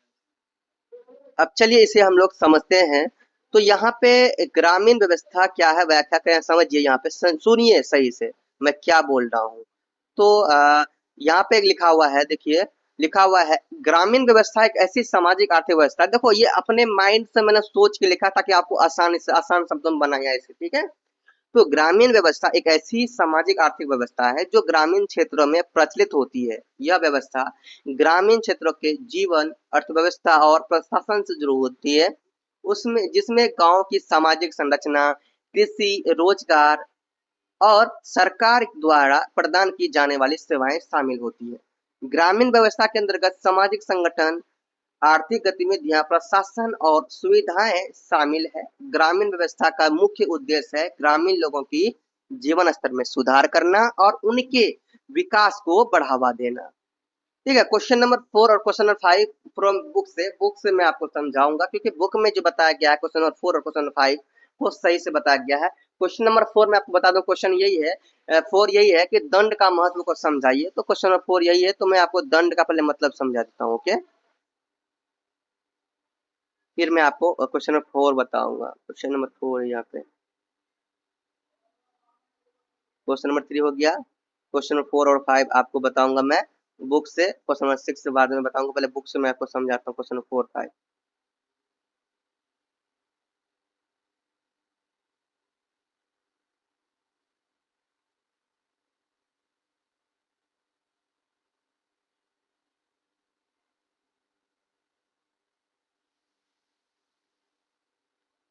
Speaker 1: अब चलिए इसे हम लोग समझते हैं। तो यहाँ पे ग्रामीण व्यवस्था क्या है, व्याख्या करें, समझिए, यहाँ पे सुनिए सही से मैं क्या बोल रहा हूँ। तो यहाँ पे लिखा हुआ है, देखिए लिखा हुआ है ग्रामीण व्यवस्था एक ऐसी सामाजिक आर्थिक व्यवस्था। देखो ये अपने माइंड से मैंने सोच के लिखा ताकि आपको आसान से आसान शब्दों में बनाया इसे, ठीक है। तो ग्रामीण व्यवस्था एक ऐसी सामाजिक आर्थिक व्यवस्था है जो ग्रामीण क्षेत्रों में प्रचलित होती है। यह व्यवस्था ग्रामीण क्षेत्रों के जीवन, अर्थव्यवस्था और प्रशासन से जुड़ी होती है। उसमें जिसमें गांव की सामाजिक संरचना, कृषि, रोजगार और सरकार द्वारा प्रदान की जाने वाली सेवाएं शामिल होती है। ग्रामीण व्यवस्था के अंतर्गत सामाजिक संगठन, आर्थिक गतिविधियां, प्रशासन और सुविधाएं शामिल है। ग्रामीण व्यवस्था का मुख्य उद्देश्य है ग्रामीण लोगों की जीवन स्तर में सुधार करना और उनके विकास को बढ़ावा देना। ठीक है, क्वेश्चन नंबर 4 और क्वेश्चन नंबर 5 फ्रॉम बुक से मैं आपको समझाऊंगा, क्योंकि बुक में जो बताया गया है क्वेश्चन नंबर 4 और क्वेश्चन नंबर 5 वो सही से बताया गया है। क्वेश्चन नंबर 4 में आपको बता दूं, क्वेश्चन यही है 4 यही है कि दंड का महत्व को समझाइए। तो क्वेश्चन नंबर 4 यही है, तो मैं आपको दंड का पहले मतलब समझा देता हूँ। ओके, फिर मैं आपको क्वेश्चन नंबर 4 बताऊंगा। क्वेश्चन नंबर 4 है यहाँ पे, क्वेश्चन नंबर 3 हो गया। क्वेश्चन नंबर 4 और 5 आपको बताऊंगा मैं बुक से। क्वेश्चन नंबर 6 से बाद में बताऊंगा, पहले बुक से मैं आपको समझाता हूँ क्वेश्चन नंबर 4 5।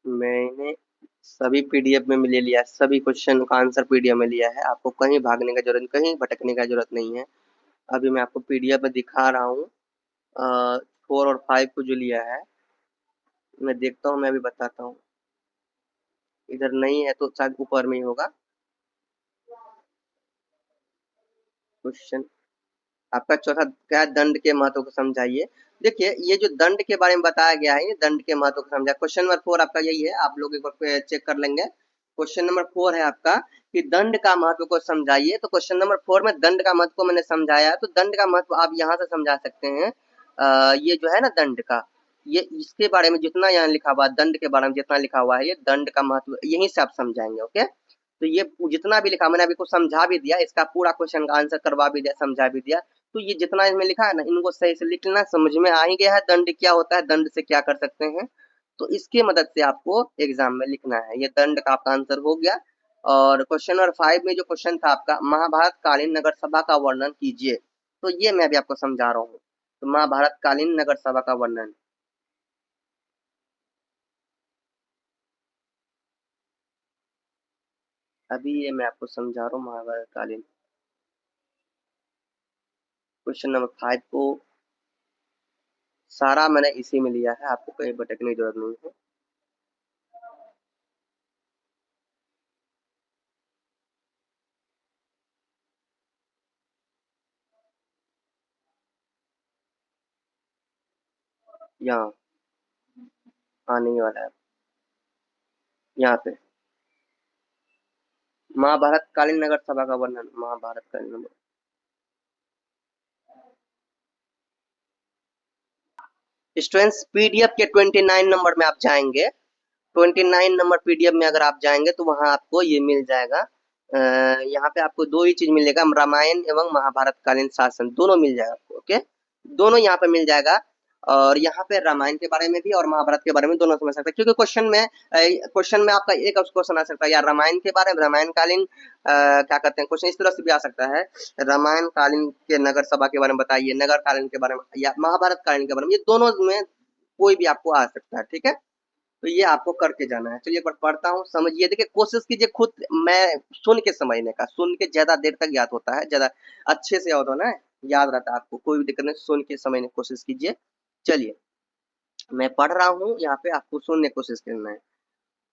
Speaker 1: मैंने सभी पीडीएफ में ले लिया है, सभी क्वेश्चन का आंसर पीडीएफ में लिया है। आपको कहीं भागने का जरूरत, कहीं भटकने का जरूरत नहीं है। अभी मैं आपको पीडीएफ में दिखा रहा हूँ। 4 और 5 को जो लिया है, मैं देखता हूँ, मैं अभी बताता हूँ। इधर नहीं है तो शायद ऊपर में ही होगा क्वेश्चन। आपका चौथा क्या है, दंड के महत्व को समझाइए। देखिए, ये जो दंड के बारे में बताया गया है, ये दंड के महत्व को समझा। क्वेश्चन नंबर 4 आपका यही है, आप लोग एक बार चेक कर लेंगे। क्वेश्चन नंबर 4 है आपका कि दंड का महत्व को समझाइए। तो क्वेश्चन नंबर 4 में दंड का महत्व को मैंने समझाया, तो दंड का महत्व आप यहाँ से समझा सकते हैं। ये जो है ना दंड का, ये इसके बारे में जितना यहाँ लिखा हुआ है, दंड के बारे में जितना लिखा हुआ है, ये दंड का महत्व यहीं से आप समझाएंगे। ओके, तो ये जितना भी लिखा मैंने अभी को समझा भी दिया, इसका पूरा क्वेश्चन का आंसर करवा भी दिया, समझा भी दिया। तो ये जितना इसमें लिखा है ना, इनको सही से लिख लेना, समझ में आ ही गया है दंड क्या होता है, दंड से क्या कर सकते हैं। तो इसकी मदद से आपको एग्जाम में लिखना है। ये दंड का आपका आंसर हो गया। और क्वेश्चन नंबर 5 में जो क्वेश्चन था आपका, महाभारत कालीन नगर सभा का वर्णन कीजिए। तो ये मैं अभी आपको समझा रहा हूँ। तो महाभारत कालीन नगर सभा का वर्णन, अभी ये मैं आपको समझा रहा हूँ। महाभारत कालीन क्वेश्चन नंबर 5 को सारा मैंने इसी में लिया है, आपको कहीं भटकने की जरूरत नहीं है। यहाँ आने ही वाला है, यहाँ पे महाभारत कालीन नगर सभा का वर्णन, महाभारत कालीन नगर। स्टूडेंट्स, पीडीएफ के 29 नंबर में आप जाएंगे, 29 नंबर पीडीएफ में अगर आप जाएंगे तो वहां आपको ये मिल जाएगा। यहाँ पे आपको दो ही चीज मिलेगा, रामायण एवं महाभारत कालीन शासन, दोनों मिल जाएगा आपको। ओके, दोनों यहाँ पे मिल जाएगा। और यहाँ पे रामायण के बारे में भी और महाभारत के बारे में दोनों समझ सकते हैं, क्योंकि क्वेश्चन में आपका एक क्वेश्चन आ सकता है या रामायण के बारे में, रामायण कालीन क्या कहते हैं, क्वेश्चन इस तरह से भी आ सकता है, रामायण कालीन के नगर सभा के बारे में बताइए, नगर कालीन के बारे में या महाभारत कालीन के बारे में, ये दोनों में कोई भी आपको आ सकता है। ठीक है, तो ये आपको करके जाना है। चलिए एक बार पढ़ता हूँ, समझिए। देखिए, कोशिश कीजिए खुद मैं सुन के समझने का, सुन के ज्यादा देर तक याद होता है, ज्यादा अच्छे से याद होना है, याद रहता है आपको, कोई भी दिक्कत नहीं, सुन के समझने की कोशिश कीजिए। चलिए, मैं पढ़ रहा हूँ, यहाँ पे आपको सुनने की कोशिश करना है।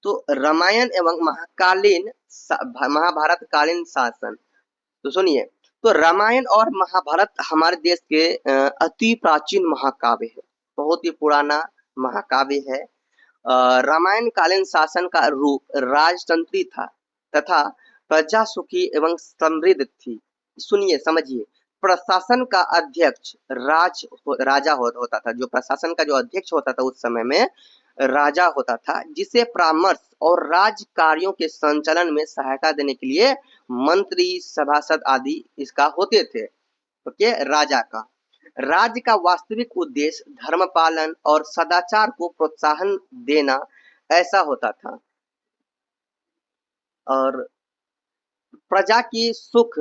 Speaker 1: तो रामायण एवं महाभारत कालीन शासन, तो सुनिए। तो रामायण और महाभारत हमारे देश के अति प्राचीन महाकाव्य है, बहुत ही पुराना महाकाव्य है। रामायण कालीन शासन का रूप राजतंत्री था तथा प्रजा सुखी एवं समृद्ध थी। सुनिए, समझिए। प्रशासन का अध्यक्ष राजा होता था, जो प्रशासन का जो अध्यक्ष होता था उस समय में राजा होता था, जिसे परामर्श और राज कार्यों के संचालन में सहायता देने के लिए मंत्री, सभासद आदि इसका होते थे। ओके, राजा का राज्य का वास्तविक उद्देश्य धर्म पालन और सदाचार को प्रोत्साहन देना ऐसा होता था, और प्रजा की सुख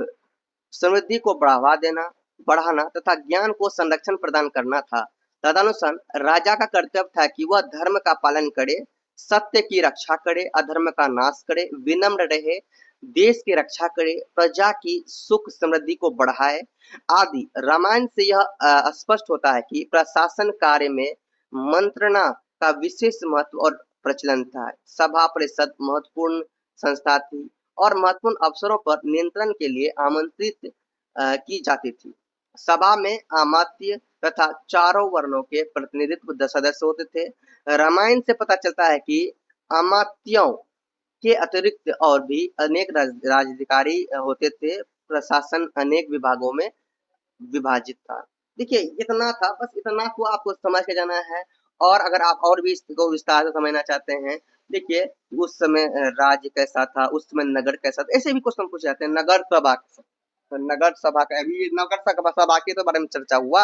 Speaker 1: समृद्धि को बढ़ावा देना, बढ़ाना तथा ज्ञान को संरक्षण प्रदान करना था। तदनुसार राजा का कर्तव्य था कि वह धर्म का पालन करे, सत्य की रक्षा करे, अधर्म का नाश करे, विनम्र रहे, देश की रक्षा करे, प्रजा की सुख समृद्धि को बढ़ाए आदि। रामायण से यह स्पष्ट होता है कि प्रशासन कार्य में मंत्रणा का विशेष महत्व और प्रचलन था। सभा परिषद महत्वपूर्ण संस्था थी और महत्वपूर्ण अवसरों पर नियंत्रण के लिए आमंत्रित की जाती थी। सभा में अमात्य तथा चारों वर्णों के प्रतिनिधित्व सदस्य होते थे। रामायण से पता चलता है कि अमात्यों के अतिरिक्त और भी अनेक राजधिकारी होते थे। प्रशासन अनेक विभागों में विभाजित था। देखिए इतना था, बस इतना को आपको समझ के जाना है। और अगर आप और भी इसको विस्तार से समझना चाहते हैं, देखिए उस समय राज्य कैसा था, उस समय नगर कैसा था, ऐसे भी क्वेश्चन पूछे जाते हैं। नगर सभा, तो नगर सभा का अभी नगर सभा के तो बारे में चर्चा हुआ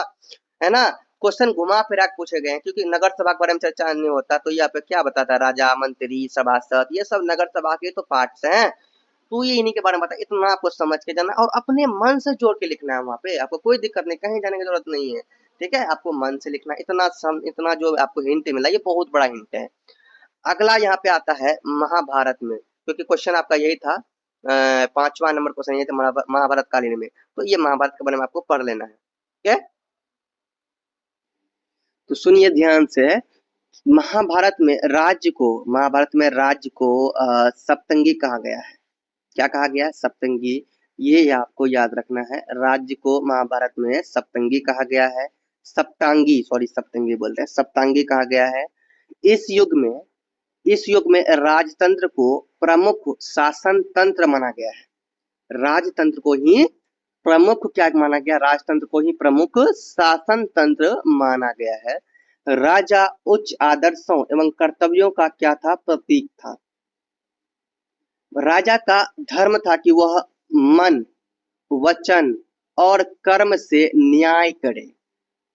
Speaker 1: है ना। क्वेश्चन घुमा फिरा के पूछे गए हैं, क्योंकि नगर सभा के बारे में चर्चा नहीं होता तो यहाँ पे क्या बताता है, राजा, मंत्री, सभासद, ये सब नगर सभा के तो पार्ट्स हैं। तो ये इन्हीं के बारे में बता, इतना आपको समझ के जाना और अपने मन से जोड़ के लिखना है। वहां पे आपको कोई दिक्कत नहीं, कहीं जाने की जरूरत नहीं है, ठीक है। आपको मन से लिखना, इतना जो आपको हिंट मिला ये बहुत बड़ा हिंट है। अगला यहाँ पे आता है महाभारत में, क्योंकि क्वेश्चन आपका यही था, 5वां नंबर क्वेश्चन ये था महाभारत कालीन में, तो ये महाभारत के बारे में आपको पढ़ लेना है, ठीक है। तो सुनिए ध्यान से, महाभारत में राज्य को सप्तंगी कहा गया है। क्या कहा गया है? सप्तंगी। ये आपको याद रखना है, राज्य को महाभारत में सप्तंगी कहा गया है। सप्तंगी बोलते हैं, सप्तांगी कहा गया है। इस युग में राजतंत्र को प्रमुख शासन तंत्र माना गया है। राजतंत्र को ही प्रमुख क्या माना गया? राजतंत्र को ही प्रमुख शासन तंत्र माना गया है। राजा उच्च आदर्शों एवं कर्तव्यों का क्या था? प्रतीक था। राजा का धर्म था कि वह मन, वचन और कर्म से न्याय करे।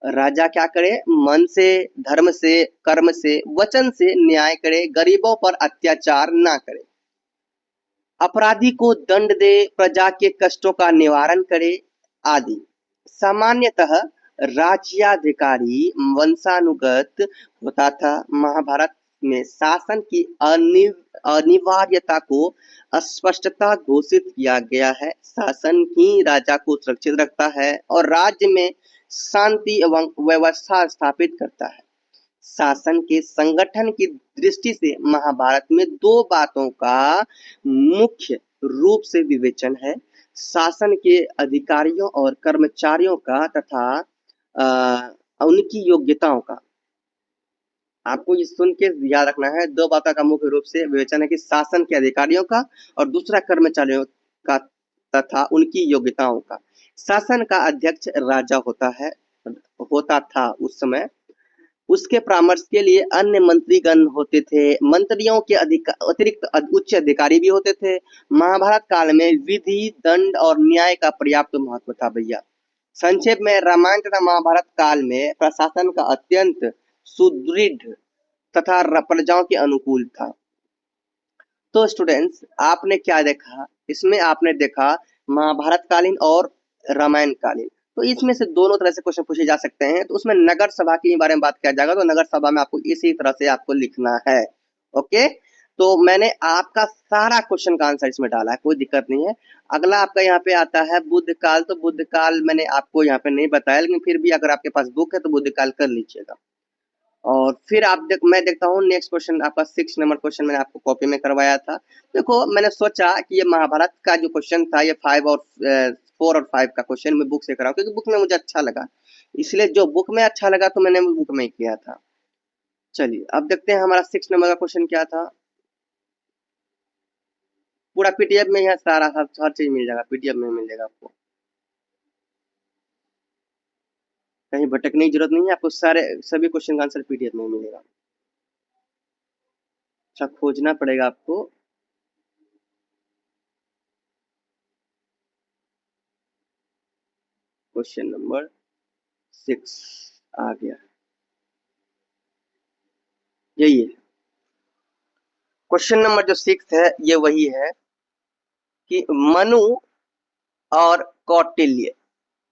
Speaker 1: राजा क्या करे? मन से, धर्म से, कर्म से, वचन से न्याय करे, गरीबों पर अत्याचार ना करे, अपराधी को दंड दे, प्रजा के कष्टों का निवारण करे आदि। सामान्यतः राज्याधिकारी वंशानुगत होता था। महाभारत में शासन की अनिवार्यता को स्पष्टता घोषित किया गया है। शासन ही राजा को सुरक्षित रखता है और राज्य में शांति एवं व्यवस्था स्थापित करता है। शासन के संगठन की दृष्टि से महाभारत में दो बातों का मुख्य रूप से विवेचन है, शासन के अधिकारियों और कर्मचारियों का तथा उनकी योग्यताओं का। आपको ये सुन के याद रखना है, दो बातों का मुख्य रूप से विवेचन है कि शासन के अधिकारियों का और दूसरा कर्मचारियों का तथा उनकी योग्यताओं का। शासन का अध्यक्ष राजा होता था उस समय। उसके परामर्श के लिए अन्य मंत्रीगण होते थे। मंत्रियों के अतिरिक्त उच्च अधिकारी भी होते थे। महाभारत काल में विधि, दंड और न्याय का पर्याप्त महत्व था भैया। संक्षेप में रामायण तथा महाभारत काल में प्रशासन का अत्यंत सुदृढ़ तथा प्रजाओं के अनुकूल था। तो स्टूडेंट्स आपने क्या देखा इसमें? आपने देखा महाभारत कालीन और रामायण कालीन। तो इसमें से दोनों तरह से क्वेश्चन पूछे जा सकते हैं। तो उसमें नगर सभा के बारे में बात किया जाएगा, तो नगर सभा में आपको इसी तरह से आपको लिखना है। ओके, तो मैंने आपका सारा क्वेश्चन का आंसर इसमें डाला है, कोई दिक्कत नहीं है। अगला आपका यहाँ पे आता है बुद्ध काल। तो बुद्ध काल मैंने आपको यहाँ पे नहीं बताया, लेकिन फिर भी अगर आपके पास बुक है तो बुद्ध काल कर लीजिएगा। और फिर मैं देखता हूँ नेक्स्ट क्वेश्चन, आपका 6 नंबर क्वेश्चन मैंने आपको कॉपी में करवाया था। देखो मैंने सोचा कि ये महाभारत का जो क्वेश्चन था ये 4 और 5 का क्वेश्चन मैं बुक से कराऊं, क्योंकि बुक में मुझे अच्छा लगा, इसलिए जो बुक में अच्छा लगा तो मैंने बुक में ही किया था। चलिए अब देखते हैं हमारा 6 नंबर का क्वेश्चन क्या था। पूरा पीडीएफ में है, सारा हर चीज मिल जाएगा, पीडीएफ में मिल जाएगा आपको, कहीं भटकने की जरूरत नहीं है आपको। सभी क्वेश्चन का आंसर पीडीएफ में मिलेगा। अच्छा खोजना पड़ेगा आपको। क्वेश्चन नंबर 6 आ गया, यही है क्वेश्चन नंबर जो 6 है। ये वही है कि मनु और कौटिल्य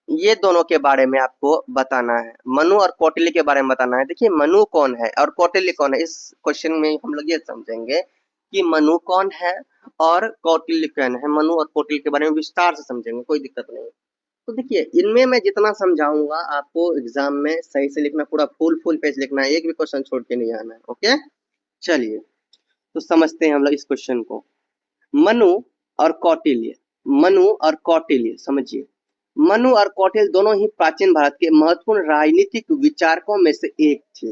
Speaker 1: ये दोनों के बारे में आपको बताना है, मनु और कौटिल्य के बारे में बताना है। देखिए मनु कौन है और कौटिल्य कौन है, इस क्वेश्चन में हम लोग ये समझेंगे कि मनु कौन है और कौटिल्य कौन है। मनु और कौटिल्य के बारे में विस्तार से समझेंगे, कोई दिक्कत नहीं। तो देखिए इनमें मैं जितना समझाऊंगा आपको एग्जाम में सही से लिखना, पूरा फुल पेज लिखना है, एक भी क्वेश्चन छोड़ के नहीं आना है। ओके चलिए तो समझते हैं हम लोग इस क्वेश्चन को। मनु और कौटिल्य, मनु और कौटिल्य समझिए। मनु और कौटिल्य दोनों ही प्राचीन भारत के महत्वपूर्ण राजनीतिक विचारकों में से एक थे,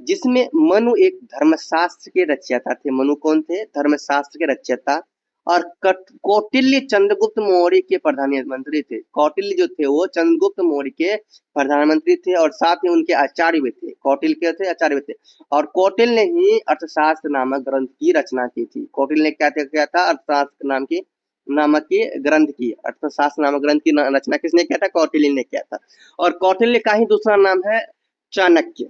Speaker 1: जिसमें मनु एक धर्मशास्त्र के रचयिता थे। मनु कौन थे? धर्मशास्त्र के रचयिता। और कौटिल्य चंद्रगुप्त मौर्य के प्रधानमंत्री थे। कौटिल्य जो थे वो चंद्रगुप्त मौर्य के प्रधानमंत्री थे और साथ ही उनके आचार्य भी थे। कौटिल्य के थे, आचार्य भी थे। और कौटिल्य ने ही अर्थशास्त्र नामक ग्रंथ की रचना की थी। कौटिल्य ने क्या था? अर्थशास्त्र नामक की ग्रंथ की, अर्थशास्त्र नामक ग्रंथ की रचना किसने किया था? कौटिल्य ने किया था। और कौटिल्य का ही दूसरा नाम है चाणक्य।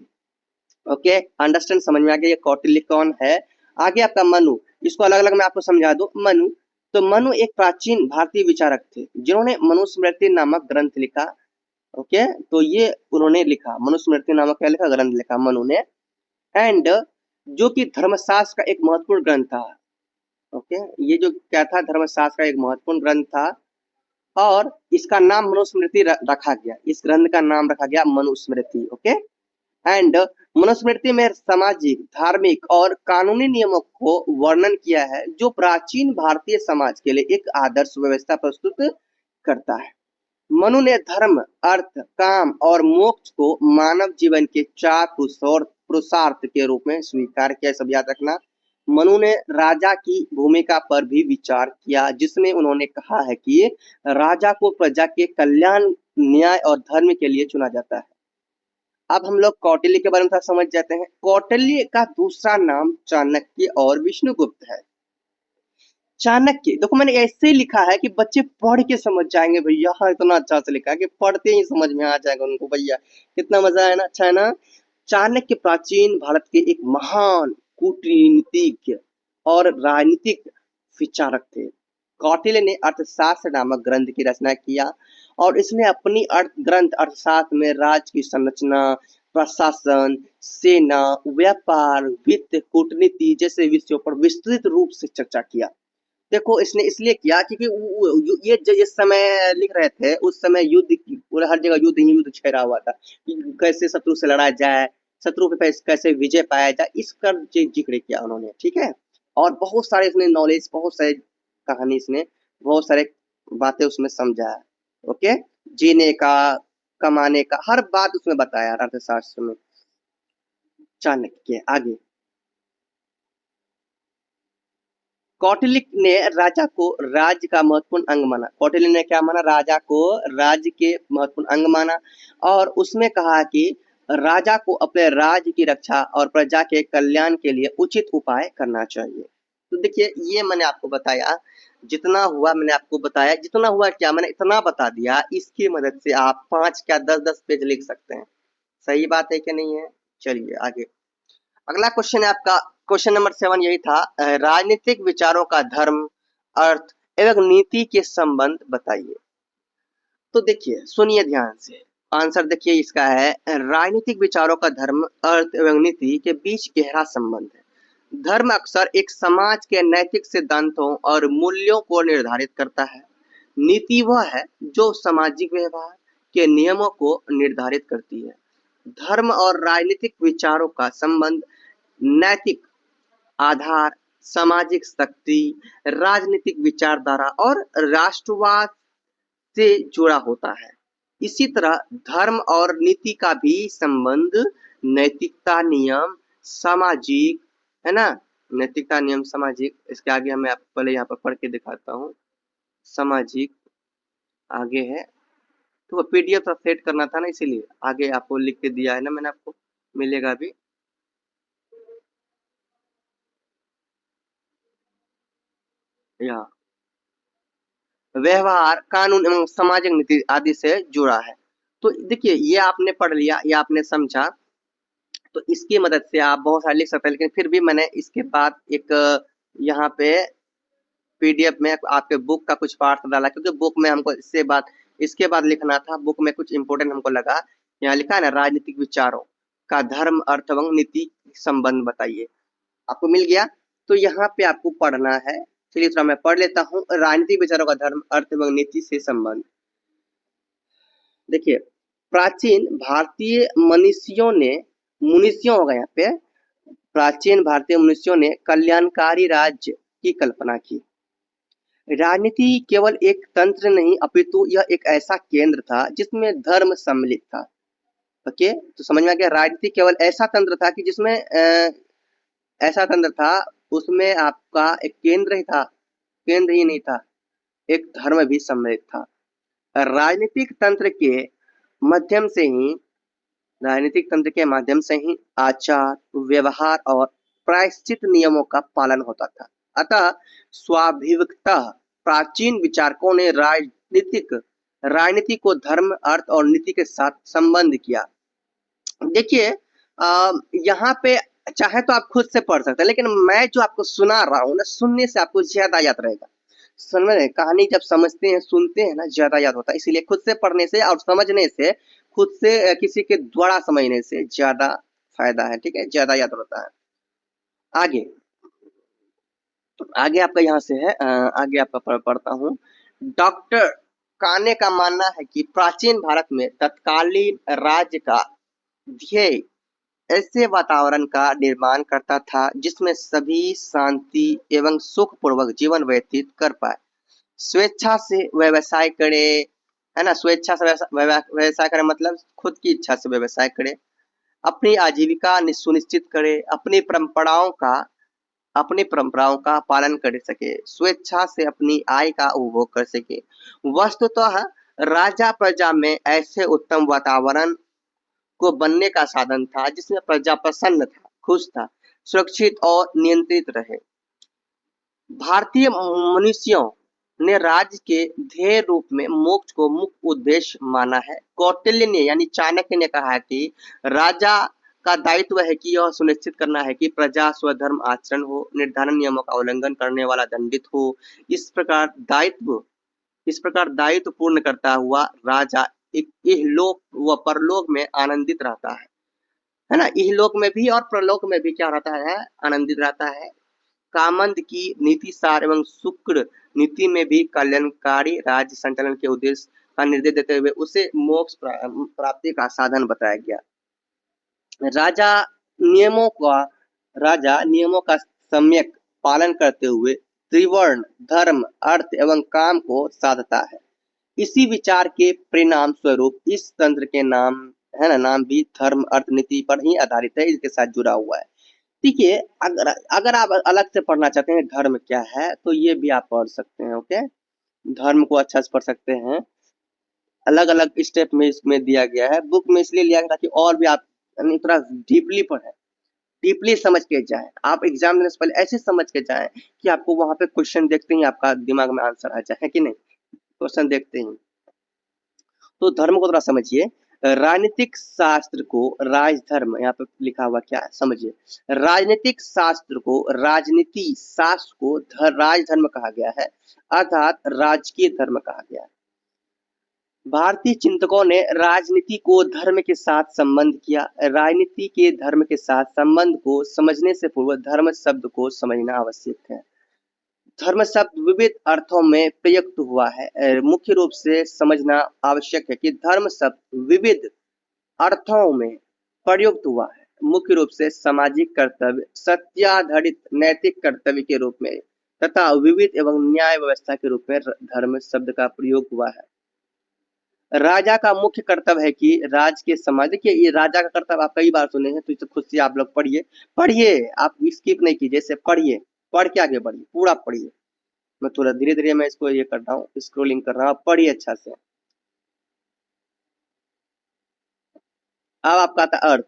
Speaker 1: ओके अंडरस्टैंड, समझ में आ गया ये कौटिल्य कौन है। आगे आपका मनु, इसको अलग अलग मैं आपको समझा दूं। मनु, तो मनु एक प्राचीन भारतीय विचारक थे जिन्होंने मनुस्मृति नामक ग्रंथ लिखा। ओके तो ये उन्होंने लिखा, मनुस्मृति नामक क्या लिखा? ग्रंथ लिखा मनु ने। एंड जो कि धर्मशास्त्र का एक महत्वपूर्ण ग्रंथ था। ओके ये जो क्या था? धर्मशास्त्र का एक महत्वपूर्ण ग्रंथ था और इसका नाम मनुस्मृति रखा गया। इस ग्रंथ का नाम रखा गया मनुस्मृति। ओके एंड मनुस्मृति में सामाजिक, धार्मिक और कानूनी नियमों को वर्णन किया है जो प्राचीन भारतीय समाज के लिए एक आदर्श व्यवस्था प्रस्तुत करता है। मनु ने धर्म, अर्थ, काम और मोक्ष को मानव जीवन के चार पुरुषार्थ के रूप में स्वीकार किया। सब याद रखना। मनु ने राजा की भूमिका पर भी विचार किया, जिसमें उन्होंने कहा है कि राजा को प्रजा के कल्याण, न्याय और धर्म के लिए चुना जाता है। अब हम लोग कौटिल्य के बारे में थोड़ा समझ जाते हैं। कौटिल्य का दूसरा नाम चाणक्य और विष्णुगुप्त है। चाणक्य देखो मैंने ऐसे ही लिखा है कि बच्चे पढ़ के समझ जाएंगे भैया। हाँ इतना अच्छा से लिखा है कि पढ़ते ही समझ में आ जाएगा उनको भैया। कितना मजा है ना, अच्छा है ना। चाणक्य प्राचीन भारत के एक महान कूटनीतिज्ञ और राजनीतिक विचारक थे। कौटिल्य ने अर्थशास्त्र नामक ग्रंथ की रचना किया और इसने अपनी ग्रंथ अर्थशास्त्र में राज्य की संरचना, प्रशासन, सेना, व्यापार, वित्त, कूटनीति जैसे विषयों पर विस्तृत रूप से चर्चा किया। देखो इसने इसलिए किया क्योंकि ये जिस समय लिख रहे थे उस समय युद्ध, पूरा हर जगह युद्ध छेड़ा हुआ था कि कैसे शत्रु से लड़ा जाए, शत्रु पे कैसे विजय पाया जाए, इसका जिक्र किया उन्होंने। ठीक है और बहुत सारे इसने नॉलेज, बहुत सारे कहानी, इसने बहुत सारे बातें उसमें समझा है। ओके जीने का, कमाने का, हर बात उसमें बताया अर्थशास्त्र में। चाणक्य आगे। कौटिल्य ने राजा को राज्य का महत्वपूर्ण अंग माना। कौटिल्य ने क्या माना? राजा को राज्य के महत्वपूर्ण अंग माना और उसमें कहा कि राजा को अपने राज्य की रक्षा और प्रजा के कल्याण के लिए उचित उपाय करना चाहिए। तो देखिए ये मैंने आपको बताया, जितना हुआ मैंने आपको बताया, जितना हुआ क्या मैंने इतना बता दिया। इसकी मदद से आप 5 क्या 10-10 पेज लिख सकते हैं। सही बात है कि नहीं है? चलिए आगे। अगला क्वेश्चन है आपका, क्वेश्चन नंबर 7 यही था, राजनीतिक विचारों का धर्म, अर्थ एवं नीति के संबंध बताइए। तो देखिए सुनिए ध्यान से, आंसर देखिए इसका है, राजनीतिक विचारों का धर्म, अर्थ एवं नीति के बीच गहरा संबंध है। धर्म अक्सर एक समाज के नैतिक सिद्धांतों और मूल्यों को निर्धारित करता है। नीति वह है जो सामाजिक व्यवहार के नियमों को निर्धारित करती है। धर्म और राजनीतिक विचारों का संबंध नैतिक आधार, सामाजिक शक्ति, राजनीतिक विचारधारा और राष्ट्रवाद से जुड़ा होता है। इसी तरह धर्म और नीति का भी संबंध नैतिकता, नियम, सामाजिक, है ना, नैतिकता, नियम, सामाजिक। इसके आगे मैं आपको पहले यहाँ पर पढ़ के दिखाता हूँ। सामाजिक आगे है, तो पीडीएफ सेट करना था ना, इसीलिए आगे आपको लिख के दिया है ना मैंने, आपको मिलेगा भी। यहाँ व्यवहार, कानून एवं सामाजिक नीति आदि से जुड़ा है। तो देखिए ये आपने पढ़ लिया, ये आपने समझा, तो इसकी मदद से आप बहुत सारे लिख सकते हैं। लेकिन फिर भी मैंने इसके बाद एक यहाँ पे पीडीएफ में आपके बुक का कुछ पार्ट डाला, क्योंकि बुक में हमको इससे बात इसके बाद लिखना था बुक में कुछ इंपोर्टेंट हमको लगा, यहाँ लिखा है ना राजनीतिक विचारों का धर्म अर्थ एवं नीति संबंध बताइए, आपको मिल गया। तो यहाँ पे आपको पढ़ना है, चलिए थोड़ा मैं पढ़ लेता हूँ। राजनीतिक विचारों का धर्म अर्थ एवं नीति से संबंध। देखिए, प्राचीन भारतीय मुनिषियों होगा यहाँ पे, प्राचीन भारतीय मनुष्यों ने कल्याणकारी राज्य की कल्पना की। राजनीति केवल एक तंत्र नहीं अपितु यह एक ऐसा केंद्र था जिसमें धर्म सम्मिलित था। ओके, तो समझ में आ गया, राजनीति केवल ऐसा तंत्र था कि जिसमें ऐसा तंत्र था उसमें आपका एक केंद्र ही था, केंद्र ही नहीं था, एक धर्म भी सम्मिलित था। राजनीतिक तंत्र के माध्यम से ही आचार व्यवहार और प्रायश्चित नियमों का पालन होता था। अतः स्वाभाविकतः प्राचीन विचारकों ने राजनीति को धर्म अर्थ और नीति के साथ संबंध किया। देखिए, यहाँ पे चाहे तो आप खुद से पढ़ सकते हैं, लेकिन मैं जो आपको सुना रहा हूँ ना, सुनने से आपको ज्यादा याद रहेगा। समझ रहे, कहानी जब समझते हैं सुनते हैं ना ज्यादा याद होता है, इसीलिए खुद से पढ़ने से और समझने से, खुद से किसी के द्वारा समझने से ज्यादा फायदा है, ठीक है, ज्यादा याद होता है। आगे आपका यहाँ से है, आगे आपका पढ़ता हूँ। डॉक्टर काने का मानना है कि प्राचीन भारत में तत्कालीन राज्य का ध्येय ऐसे वातावरण का निर्माण करता था जिसमें सभी शांति एवं सुखपूर्वक जीवन व्यतीत कर पाए, स्वेच्छा से व्यवसाय करे, है ना, स्वेच्छा से व्यवसाय करे मतलब खुद की इच्छा से व्यवसाय करे, अपनी आजीविका सुनिश्चित करे, अपनी परंपराओं का पालन कर सके, स्वेच्छा से अपनी आय का उपभोग कर सके। वस्तुतः राजा प्रजा में ऐसे उत्तम वातावरण को बनने का साधन था जिसमें प्रजा प्रसन्न था, खुश था, सुरक्षित और नियंत्रित रहे। भारतीय मनुष्यों ने राज्य के ध्येय रूप में मोक्ष को मुख्य उद्देश्य माना है। कौटिल्य ने यानी चाणक्य ने कहा कि राजा का दायित्व है कि यह सुनिश्चित करना है कि प्रजा स्वधर्म आचरण हो, निर्धारित नियमों का उल्लंघन करने वाला दंडित हो। इस प्रकार दायित्व पूर्ण करता हुआ राजा इहलोक व परलोक में आनंदित रहता है ना, इहलोक में भी और परलोक में भी क्या रहता है, आनंदित रहता है। कामंद की नीति सार एवं शुक्र नीति में भी कल्याणकारी राज्य संचालन के उद्देश्य का निर्देश देते हुए उसे मोक्ष प्राप्ति का साधन बताया गया। राजा नियमों का सम्यक पालन करते हुए त्रिवर्ण धर्म अर्थ एवं काम को साधता है। इसी विचार के परिणाम स्वरूप इस तंत्र के नाम भी धर्म अर्थ नीति पर ही आधारित है, इसके साथ जुड़ा हुआ है। ठीक है, अगर आप अलग से पढ़ना चाहते हैं धर्म क्या है तो ये भी आप पढ़ सकते हैं। ओके, धर्म को अच्छा से पढ़ सकते हैं, अलग अलग स्टेप में इसमें दिया गया है। बुक में इसलिए लिया गया कि और भी आप थोड़ा डीपली पढ़ें, डीपली समझ के जाएं। आप एग्जाम देने से पहले ऐसे समझ के जाएं कि आपको वहां पे क्वेश्चन देखते ही आपका दिमाग में आंसर आ जाए, है कि नहीं, क्वेश्चन देखते ही। तो धर्म को थोड़ा समझिए। राजनीतिक शास्त्र को राजधर्म, यहाँ पे लिखा हुआ क्या है समझिए, राजनीतिक शास्त्र को राजधर्म कहा गया है, अर्थात राजकीय धर्म कहा गया है। भारतीय चिंतकों ने राजनीति को धर्म के साथ संबंध किया। राजनीति के धर्म के साथ संबंध को समझने से पूर्व धर्म शब्द को समझना आवश्यक है। धर्म शब्द विविध अर्थों में प्रयुक्त हुआ है। मुख्य रूप से समझना आवश्यक है कि धर्म शब्द विविध अर्थों में प्रयुक्त हुआ है, मुख्य रूप से सामाजिक कर्तव्य, सत्याधारित नैतिक कर्तव्य के रूप में तथा विविध एवं न्याय व्यवस्था के रूप में धर्म शब्द का प्रयोग हुआ है। राजा का मुख्य कर्तव्य है कि राज के समाज, देखिए ये राजा का कर्तव्य आप कई बार सुने हैं, तो इसे खुद से आप लोग पढ़िए, आप स्किप नहीं कीजिए, इसे पढ़िए, पढ़ के आगे बढ़िए, पूरा पढ़िए। मैं थोड़ा धीरे धीरे मैं इसको ये कर रहा हूँ, स्क्रोलिंग कर रहा हूँ, पढ़िए अच्छा से। अब आपका आता अर्थ,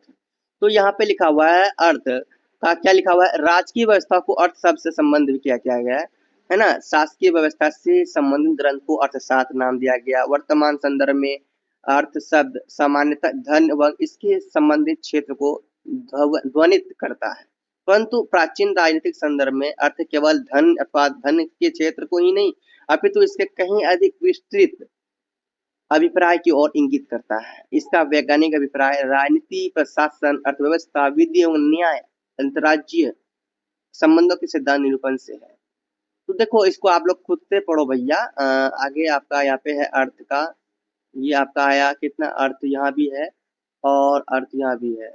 Speaker 1: तो यहाँ पे लिखा हुआ है अर्थ का क्या लिखा हुआ है, राजकीय व्यवस्था को अर्थ शब्द से संबंध किया गया है ना, शासकीय व्यवस्था से संबंधित ग्रंथ को अर्थशास्त्र नाम दिया गया। वर्तमान संदर्भ में अर्थ शब्द सामान्यतः धन व इसके संबंधित क्षेत्र को ध्वनित करता है, परंतु प्राचीन राजनीतिक संदर्भ में अर्थ केवल धन अथवा धन के क्षेत्र को ही नहीं अपितु इसके कहीं अधिक विस्तृत अभिप्राय की ओर इंगित करता है। इसका वैज्ञानिक अभिप्राय राजनीति, प्रशासन, अर्थव्यवस्था, विधि एवं न्याय, अंतर्राज्यीय संबंधों के सिद्धांत निरूपण से है। तो देखो इसको आप लोग खुद से पढ़ो भैया। आगे आपका यहाँ पे है अर्थ का, ये आपका आया कितना अर्थ यहाँ भी है और अर्थ यहाँ भी है।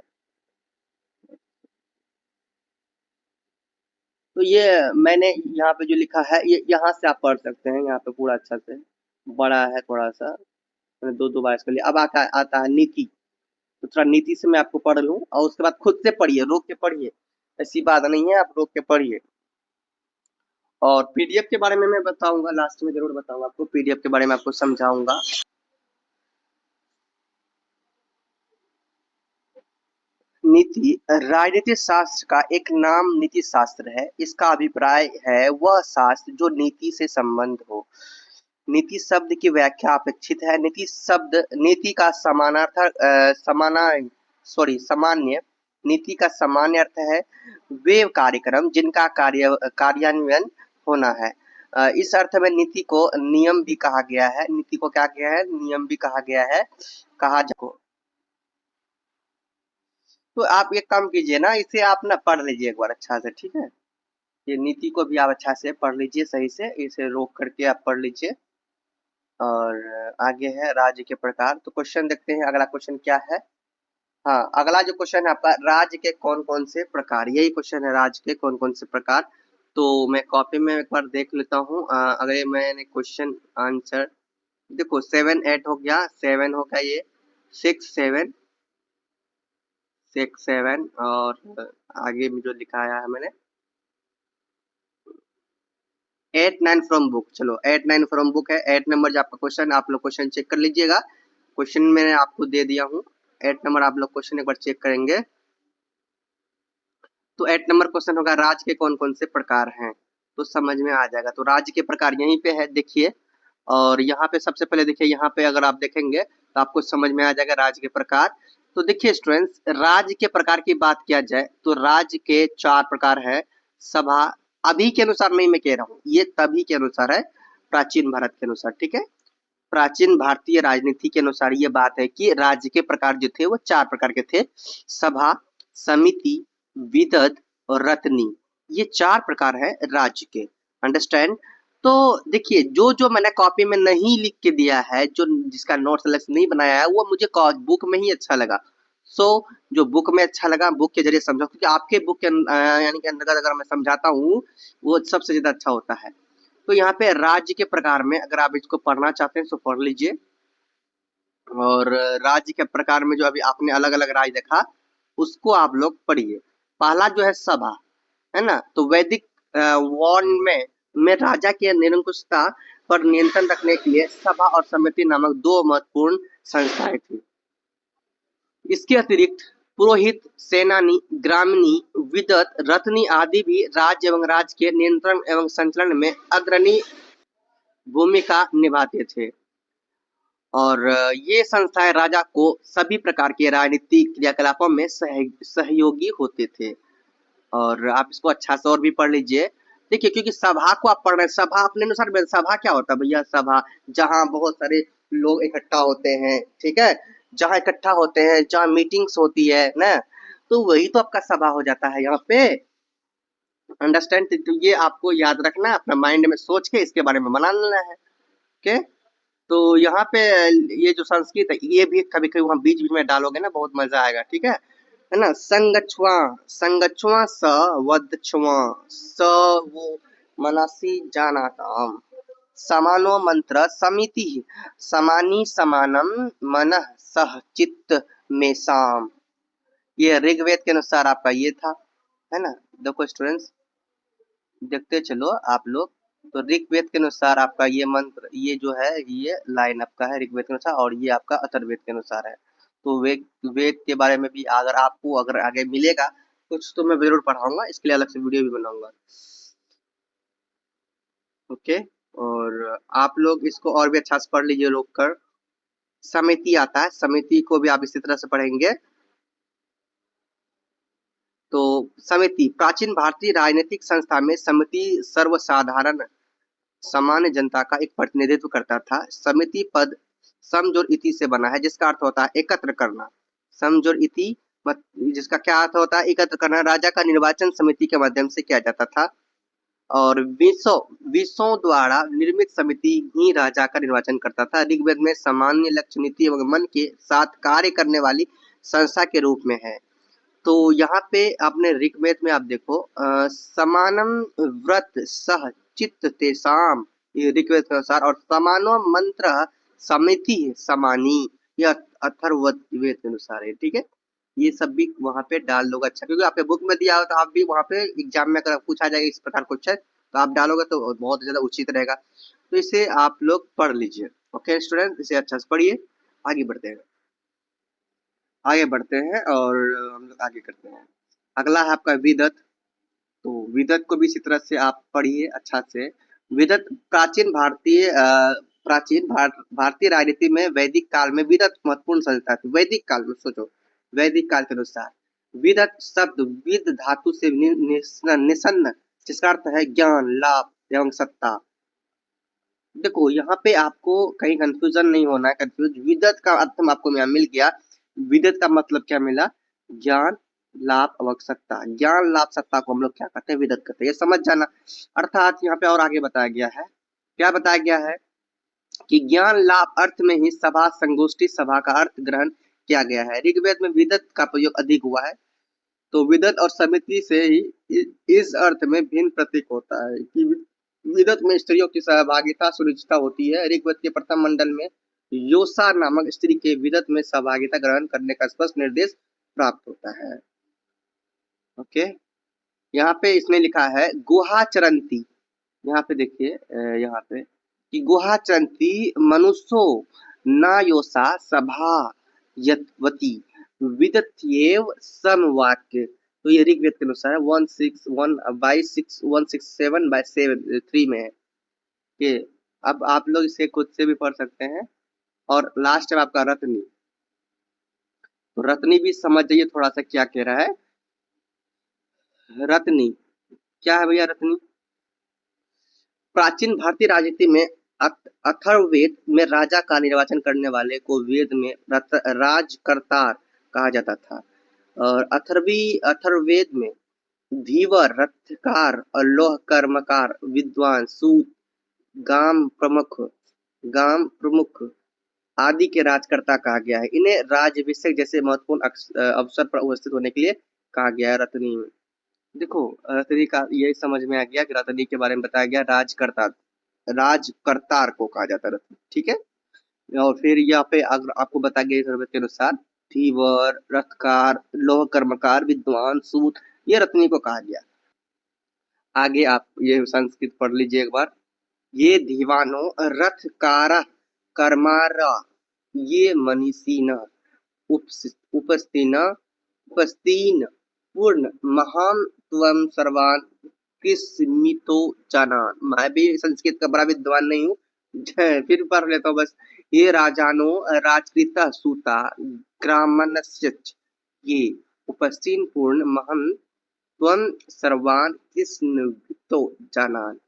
Speaker 1: तो ये मैंने यहाँ पे जो लिखा है ये यहाँ से आप पढ़ सकते हैं, यहाँ पे पूरा अच्छा से बड़ा है थोड़ा सा, मैंने दो बार इसके लिए। अब आता है नीति, तो थोड़ा नीति से मैं आपको पढ़ लूँ और उसके बाद खुद से पढ़िए, रोक के पढ़िए, ऐसी बात नहीं है, आप रोक के पढ़िए। और पीडीएफ के बारे में मैं बताऊंगा, लास्ट में जरूर बताऊंगा आपको, पीडीएफ के बारे में आपको समझाऊंगा। नीति राजनीति शास्त्र का एक नाम नीति शास्त्र है। इसका अभिप्राय है वह शास्त्र जो नीति से संबंध हो। नीति शब्द की व्याख्या अपेक्षित है। नीति शब्द नीति का सामान्य नीति का सामान्य अर्थ है वे कार्यक्रम जिनका कार्यान्वयन होना है। इस अर्थ में नीति को नियम भी कहा गया है। नीति को क्या किया है? नियम भी कहा गया है, कहा जाको। तो आप एक काम कीजिए ना, इसे आप ना पढ़ लीजिए एक बार अच्छा से, ठीक है? ये नीति को भी आप अच्छा से पढ़ लीजिए, सही से इसे रोक करके आप पढ़ लीजिए। और आगे है राज्य के प्रकार। तो क्वेश्चन देखते हैं, अगला क्वेश्चन क्या है। हाँ, अगला जो क्वेश्चन है आपका, राज्य के कौन कौन से प्रकार, यही क्वेश्चन है, राज्य के कौन कौन से प्रकार। तो मैं कॉपी में एक बार देख लेता हूँ। अगर मैंने क्वेश्चन आंसर देखो 7 8 हो गया, 7 हो गया, ये 6 7 6 7 और आगे में जो लिखाया है मैंने 8 9 फ्रॉम बुक। चलो 8 9 फ्रॉम बुक है। 8 नंबर जो आपका क्वेश्चन, आप लोग क्वेश्चन चेक कर लीजिएगा। क्वेश्चन मैंने आपको दे दिया हूँ, 8 नंबर आप लोग क्वेश्चन एक बार चेक करेंगे। तो 8 नंबर क्वेश्चन होगा राज्य के कौन कौन से प्रकार हैं, तो समझ में आ जाएगा। तो राज्य के प्रकार यहीं पे है, देखिए। और यहाँ पे सबसे पहले देखिए, यहाँ पे अगर आप देखेंगे तो आपको समझ में आ जाएगा राज्य के प्रकार। तो देखिए स्टूडेंट्स, राज्य के प्रकार की बात किया जाए तो राज्य के 4 प्रकार है। सभा, अभी के अनुसार नहीं मैं कह रहा हूँ, ये तभी के अनुसार है, प्राचीन भारत के अनुसार, ठीक है? प्राचीन भारतीय राजनीति के अनुसार ये बात है कि राज्य के प्रकार जो थे वो 4 प्रकार के थे। सभा, समिति, विदत और रत्नी, ये 4 प्रकार है राज्य के। अंडरस्टैंड? तो देखिए जो जो मैंने कॉपी में नहीं लिख के दिया है, जो जिसका नोट्स अलग से नहीं बनाया है, वो मुझे बुक में ही अच्छा लगा। सो जो बुक में अच्छा लगा, बुक के जरिए समझो, क्योंकि आपके बुक के यानी कि अंतर्गत अगर मैं समझाता हूँ वो सबसे ज्यादा अच्छा होता है। तो यहाँ पे राज्य के प्रकार में अगर आप इसको पढ़ना चाहते हैं तो पढ़ लीजिए। और राज्य के प्रकार में जो अभी आपने अलग अलग राज्य देखा उसको आप लोग पढ़िए। पहला जो है सभा, है ना? तो वैदिक वर्ण में राजा की निरंकुशता पर नियंत्रण रखने के लिए सभा और समिति नामक 2 महत्वपूर्ण संस्थाएं थी। इसके अतिरिक्त पुरोहित, सेनानी, ग्रामणी, विदत, रत्नी आदि भी राज्य एवं राज्य के नियंत्रण एवं संचालन में अग्रणी भूमिका निभाते थे। और ये संस्थाएं राजा को सभी प्रकार के राजनीतिक क्रियाकलापों में सहयोगी होते थे। और आप इसको अच्छा से और भी पढ़ लीजिए। देखिए क्योंकि सभा को आप पढ़ रहे हैं, सभा अपने अनुसार, सभा क्या होता है भैया? सभा जहाँ बहुत सारे लोग इकट्ठा होते हैं, ठीक है? जहाँ इकट्ठा होते हैं, जहाँ मीटिंग्स होती है ना, तो वही तो आपका सभा हो जाता है यहाँ पे। अंडरस्टैंड? तो ये आपको याद रखना, अपना माइंड में सोच के इसके बारे में बना लेना है। ओके? तो यहाँ पे ये जो संस्कृत है ये भी कभी कभी वहाँ बीच बीच में डालोगे ना, बहुत मजा आएगा, ठीक है ना? संगच्छ्वा, संगच्छ्वा स वदच्छ्वा, स वो मनसि जानाताम, समानो मंत्र समिति, समानी समानम मनः सह चित्त में साम। ये ऋग्वेद के अनुसार आपका ये था, है ना? देखो स्टूडेंट्स, देखते चलो आप लोग। तो ऋग्वेद के अनुसार आपका ये मंत्र, ये जो है ये लाइन आपका है ऋग्वेद के अनुसार, और ये आपका अथर्ववेद के अनुसार है। तो वेद के बारे में भी अगर आपको अगर आगे मिलेगा कुछ तो मैं जरूर पढ़ाऊंगा, इसके लिए अलग से वीडियो भी बनाऊंगा। ओके? और आप लोग इसको और भी अच्छा से पढ़ लीजिए रोक कर। समिति आता है, समिति को भी आप इसी तरह से पढ़ेंगे। तो समिति, प्राचीन भारतीय राजनीतिक संस्था में समिति सर्वसाधारण सामान्य जनता का एक प्रतिनिधित्व करता था। समिति पद सम जोड़ इति से बना है, जिसका अर्थ होता है एकत्र करना। सम जोड़ इति जिसका क्या अर्थ होता है एकत्र करना। राजा का निर्वाचन समिति के माध्यम से किया जाता था और विषों द्वारा निर्मित समिति ही राजा का निर्वाचन करता था। ऋग्वेद में सामान्य लक्ष्य नीति एवं मन के साथ कार्य करने वाली संस्था के रूप में है। तो यहाँ पे आपने ऋग्वेद में आप देखो समानम व्रत सह चित्त तेसाम, ये ऋग्वेद के अनुसार, और समानो मंत्र समिति समानी, यह अथर्ववेद के अनुसार है। ठीक है, ये सब भी वहाँ पे डाल लोगे अच्छा, क्योंकि आपके बुक में दिया हो तो आप भी वहाँ पे एग्जाम में अगर पूछा जाए इस प्रकार क्वेश्चन तो आप डालोगे तो बहुत ज्यादा उचित रहेगा। तो इसे आप लोग पढ़ लीजिए। ओके स्टूडेंट, इसे अच्छा से पढ़िए। आगे बढ़ते हैं, आगे बढ़ते हैं और हम लोग आगे करते हैं। अगला है आपका विदत। तो विदत को भी इसी तरह से आप पढ़िए अच्छा से। विदत भारतीय राजनीति में वैदिक काल में विदत महत्वपूर्ण संस्था थी। वैदिक काल में सोचो, वैदिक काल के अनुसार विदत शब्द विद धातु से निसन्न, जिसका अर्थ है ज्ञान, लाभ एवं सत्ता। देखो यहाँ पे आपको कहीं कंफ्यूजन नहीं होना है। कंफ्यूज विदत का अर्थ आपको यहाँ मिल गया। विदत का मतलब क्या मिला? ज्ञान, लाभ एवं सत्ता। ज्ञान, लाभ, सत्ता को हम लोग क्या कहते हैं? विदत कहते हैं। ये समझ जाना। अर्थात यहाँ पे और आगे बताया गया है, क्या बताया गया है कि ज्ञान लाभ अर्थ में ही सभा, संगोष्ठी, सभा का अर्थ ग्रहण किया गया है। ऋग्वेद में विदत का प्रयोग अधिक हुआ है। तो विदत और समिति से ही इस अर्थ में भिन्न प्रतीक होता है कि विदत में स्त्रियों की सहभागिता सुनिश्चित होती है। ऋग्वेद के प्रथम मंडल में योसा नामक स्त्री के विदत में सहभागिता ग्रहण करने का स्पष्ट निर्देश प्राप्त होता है। ओके, यहाँ पे इसमें लिखा है गुहाचरंती। यहाँ पे देखिए, यहाँ पे कि गुहाचरंती मनुष्यो न योसा सभा यतवती विदत्येव समवाक्य। तो ये ऋग्वेद के अनुसार है 167/3 में है। कि अब आप लोग इसे खुद से भी पढ़ सकते हैं। और लास्ट में आपका रत्नी। तो रत्नी भी समझ जाइए थोड़ा सा क्या कह रहा है। रत्नी क्या है भैया? रत्नी प्राचीन भारतीय राजनीति में अथर्ववेद में राजा का निर्वाचन करने वाले को वेद में राजकर्ता कहा जाता था। और अथर्ववेद में धीवर, रथकार, लौह कर्मकार, विद्वान, सूत, गाम प्रमुख आदि के राजकर्ता कहा गया है। इन्हें राजाभिषेक जैसे महत्वपूर्ण अवसर पर उपस्थित होने के लिए कहा गया है। रत्नी में देखो, रत्नी का ये समझ में आ गया कि रत्नी के बारे में बताया गया। राजकर्तार को कहा जाता है रत्नी। ठीक है, और फिर यहाँ पे आपको बताया गया के अनुसार धीवर, रथकार, लौह कर्मकार, विद्वान, सूत, ये रत्नी को कहा गया। आगे आप ये संस्कृत पढ़ लीजिए एक बार। ये धीवानो रथकारा कर्मारा ये मनीषीन उपस्तीन पूर्ण महान त्वम सर्वान किस्मितो जानान। मैं भी संस्कृत का बड़ा विद्वान नहीं हूँ, फिर पढ़ लेता हूँ बस। ये राजानो राजकृता सूता ग्रामणस्य ये उपस्तीन पूर्ण महान त्वम सर्वान किस्मितो जानान।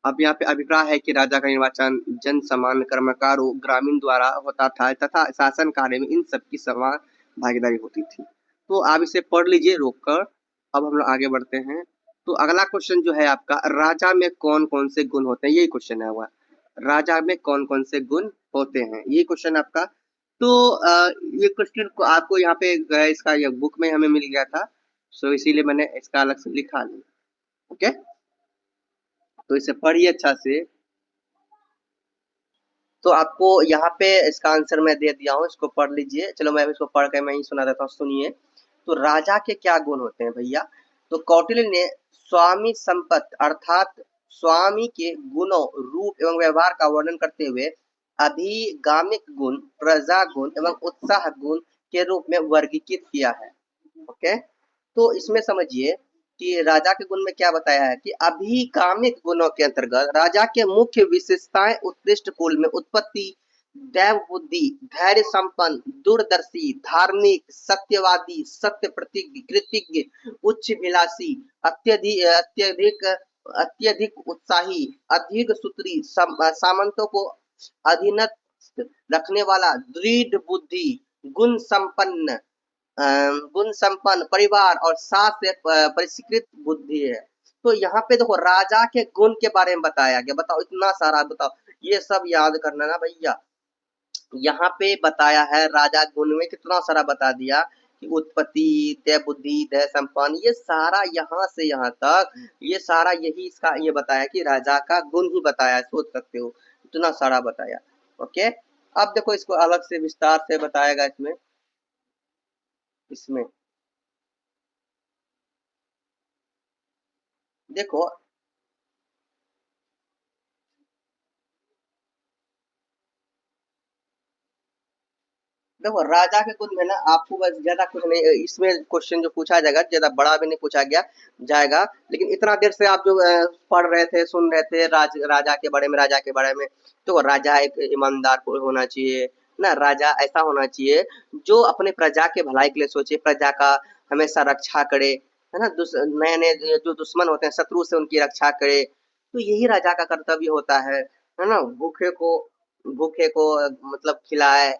Speaker 1: अब यहाँ पे अभिप्राय है कि राजा का निर्वाचन जन सामान्य कर्मकारों ग्रामीण द्वारा होता था तथा शासन कार्य में इन सबकी समान भागीदारी होती थी। तो आप इसे पढ़ लीजिए रोककर। अब हम लोग आगे बढ़ते हैं। तो अगला क्वेश्चन जो है आपका, राजा में कौन कौन से गुण होते हैं? यही क्वेश्चन है हुआ, राजा में कौन कौन से गुण होते हैं, ये क्वेश्चन आपका। तो ये क्वेश्चन को आपको यहाँ पे इसका ये बुक में हमें मिल गया था, सो इसीलिए मैंने इसका अलग से लिखा लिया। ओके, तो इसे पढ़िए अच्छा से। तो आपको यहाँ पे इसका आंसर मैं दे दिया हूँ, इसको पढ़ लीजिए। चलो मैं इसको पढ़ के मैं ही सुना देता हूँ, सुनिए। तो राजा के क्या गुण होते हैं भैया? तो कौटिल्य ने स्वामी संपत्ति अर्थात स्वामी के गुणों, रूप एवं व्यवहार का वर्णन करते हुए अभिगामिक गुण, प्रजा गुण एवं उत्साह गुण के रूप में वर्गीकृत किया है। ओके, तो इसमें समझिए कि राजा के गुण में क्या बताया है कि अभिकामिक गुणों के अंतर्गत राजा के मुख्य विशेषताएं उत्कृष्ट कुल में उत्पत्ति, दैव बुद्धि, धैर्य संपन्न, दूरदर्शी, धार्मिक, सत्यवादी, सत्य प्रतिज्ञ, कृतज्ञ, उच्च विलासी, अत्यधिक अत्यधिक उत्साही, अधिक सूत्री, सामंतों को अधीनस्थ रखने वाला, दृढ़ बुद्धि, गुण संपन्न गुण संपन्न परिवार और साथ से परिष्कृत बुद्धि है। तो यहाँ पे देखो राजा के गुण के बारे में बताया गया। बताओ इतना सारा, बताओ ये सब याद करना ना भैया। यहाँ पे बताया है राजा गुण में कितना सारा बता दिया कि उत्पत्ति, दया बुद्धि, दया संपन्न, ये सारा यहाँ से यहाँ तक ये सारा यही इसका ये बताया कि राजा का गुण ही बताया, सोच सकते हो इतना सारा बताया। ओके, अब देखो इसको अलग से विस्तार से बताएगा इसमें इसमें देखो देखो राजा के गुण में ना आपको बस ज्यादा कुछ नहीं, इसमें क्वेश्चन जो पूछा जाएगा ज्यादा बड़ा भी नहीं पूछा गया जाएगा, लेकिन इतना देर से आप जो पढ़ रहे थे, सुन रहे थे राजा के बारे में, राजा के बारे में, तो राजा एक ईमानदार को होना चाहिए ना, राजा ऐसा होना चाहिए जो अपने प्रजा के भलाई के लिए सोचे, प्रजा का हमेशा रक्षा करे, है ना, नए नए जो दुश्मन होते हैं शत्रु से उनकी रक्षा करे, तो यही राजा का कर्तव्य होता है ना, भूखे को मतलब खिलाए,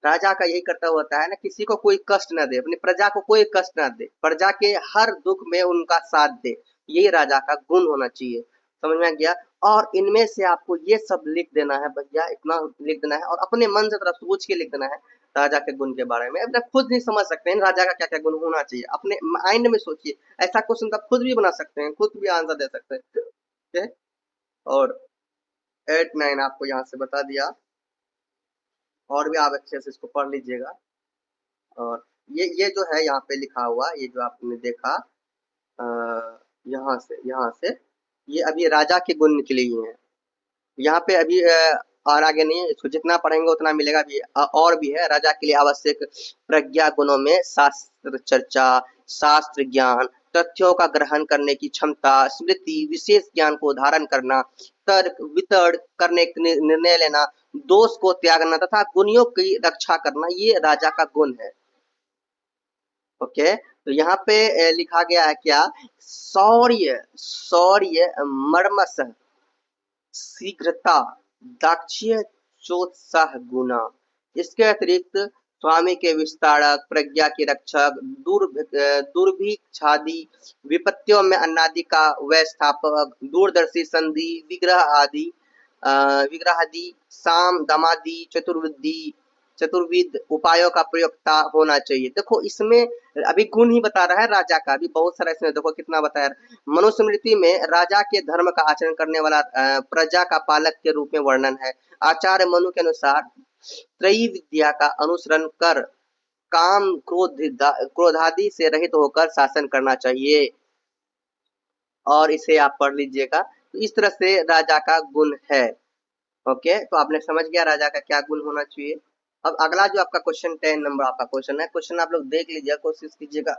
Speaker 1: राजा का यही कर्तव्य होता है ना, किसी को कोई कष्ट ना दे, अपनी प्रजा को कोई कष्ट ना दे, प्रजा के हर दुख में उनका साथ दे, यही राजा का गुण होना चाहिए। समझ में आ गया? और इनमें से आपको ये सब लिख देना है भैया, इतना लिख देना है और अपने मन से तरफ सोच के लिख देना है राजा के गुण के बारे में। अपना खुद नहीं समझ सकते हैं राजा का क्या क्या गुण होना चाहिए, अपने माइंड में सोचिए, ऐसा क्वेश्चन तो आप खुद भी बना सकते हैं, खुद भी आंसर दे सकते हैं। ठीक है? और 8 9 आपको यहाँ से बता दिया, और भी आप अच्छे से इसको पढ़ लीजिएगा। और ये जो है यहाँ पे लिखा हुआ, ये जो आपने देखा यहाँ से ये अभी राजा के गुण निकले ही हैं। यहाँ पे अभी और आगे नहीं है, इसको जितना पढ़ेंगे उतना मिलेगा भी। और भी है राजा के लिए आवश्यक प्रज्ञा गुणों में शास्त्र चर्चा, शास्त्र ज्ञान, तथ्यों का ग्रहण करने की क्षमता, स्मृति, विशेष ज्ञान को धारण करना, तर्क वितर्क करने निर्णय लेना, दोष को त्यागना तथा गुणियों की रक्षा करना, ये राजा का गुण है। ओके, तो यहाँ पे लिखा गया है क्या, शौर्य, शौर्य, मर्मस, शीघ्रता, दाक्ष्य, चोत्साह गुना। इसके अतिरिक्त स्वामी के विस्तारक, प्रज्ञा के रक्षक, दुर्भिक्षादि, विपत्तियों में अन्नादि का व्यवस्थापक, दूरदर्शी संधि, विग्रहादि, साम दमादि, चतुर्विद उपायों का प्रयोक्ता होना चाहिए। देखो इसमें अभी गुण ही बता रहा है राजा का, अभी बहुत सारा इसमें देखो कितना बताया। मनुस्मृति में राजा के धर्म का आचरण करने वाला प्रजा का पालक के रूप में वर्णन है। आचार्य मनु के अनुसार त्रयी विद्या का अनुसरण कर काम क्रोधादि से रहित होकर शासन करना चाहिए, और इसे आप पढ़ लीजिएगा। तो इस तरह से राजा का गुण है। ओके, तो आपने समझ गया राजा का क्या गुण होना चाहिए। अब अगला जो आपका क्वेश्चन 10 नंबर आपका क्वेश्चन है, क्वेश्चन आप लोग देख लीजिएगा, कोशिश कीजिएगा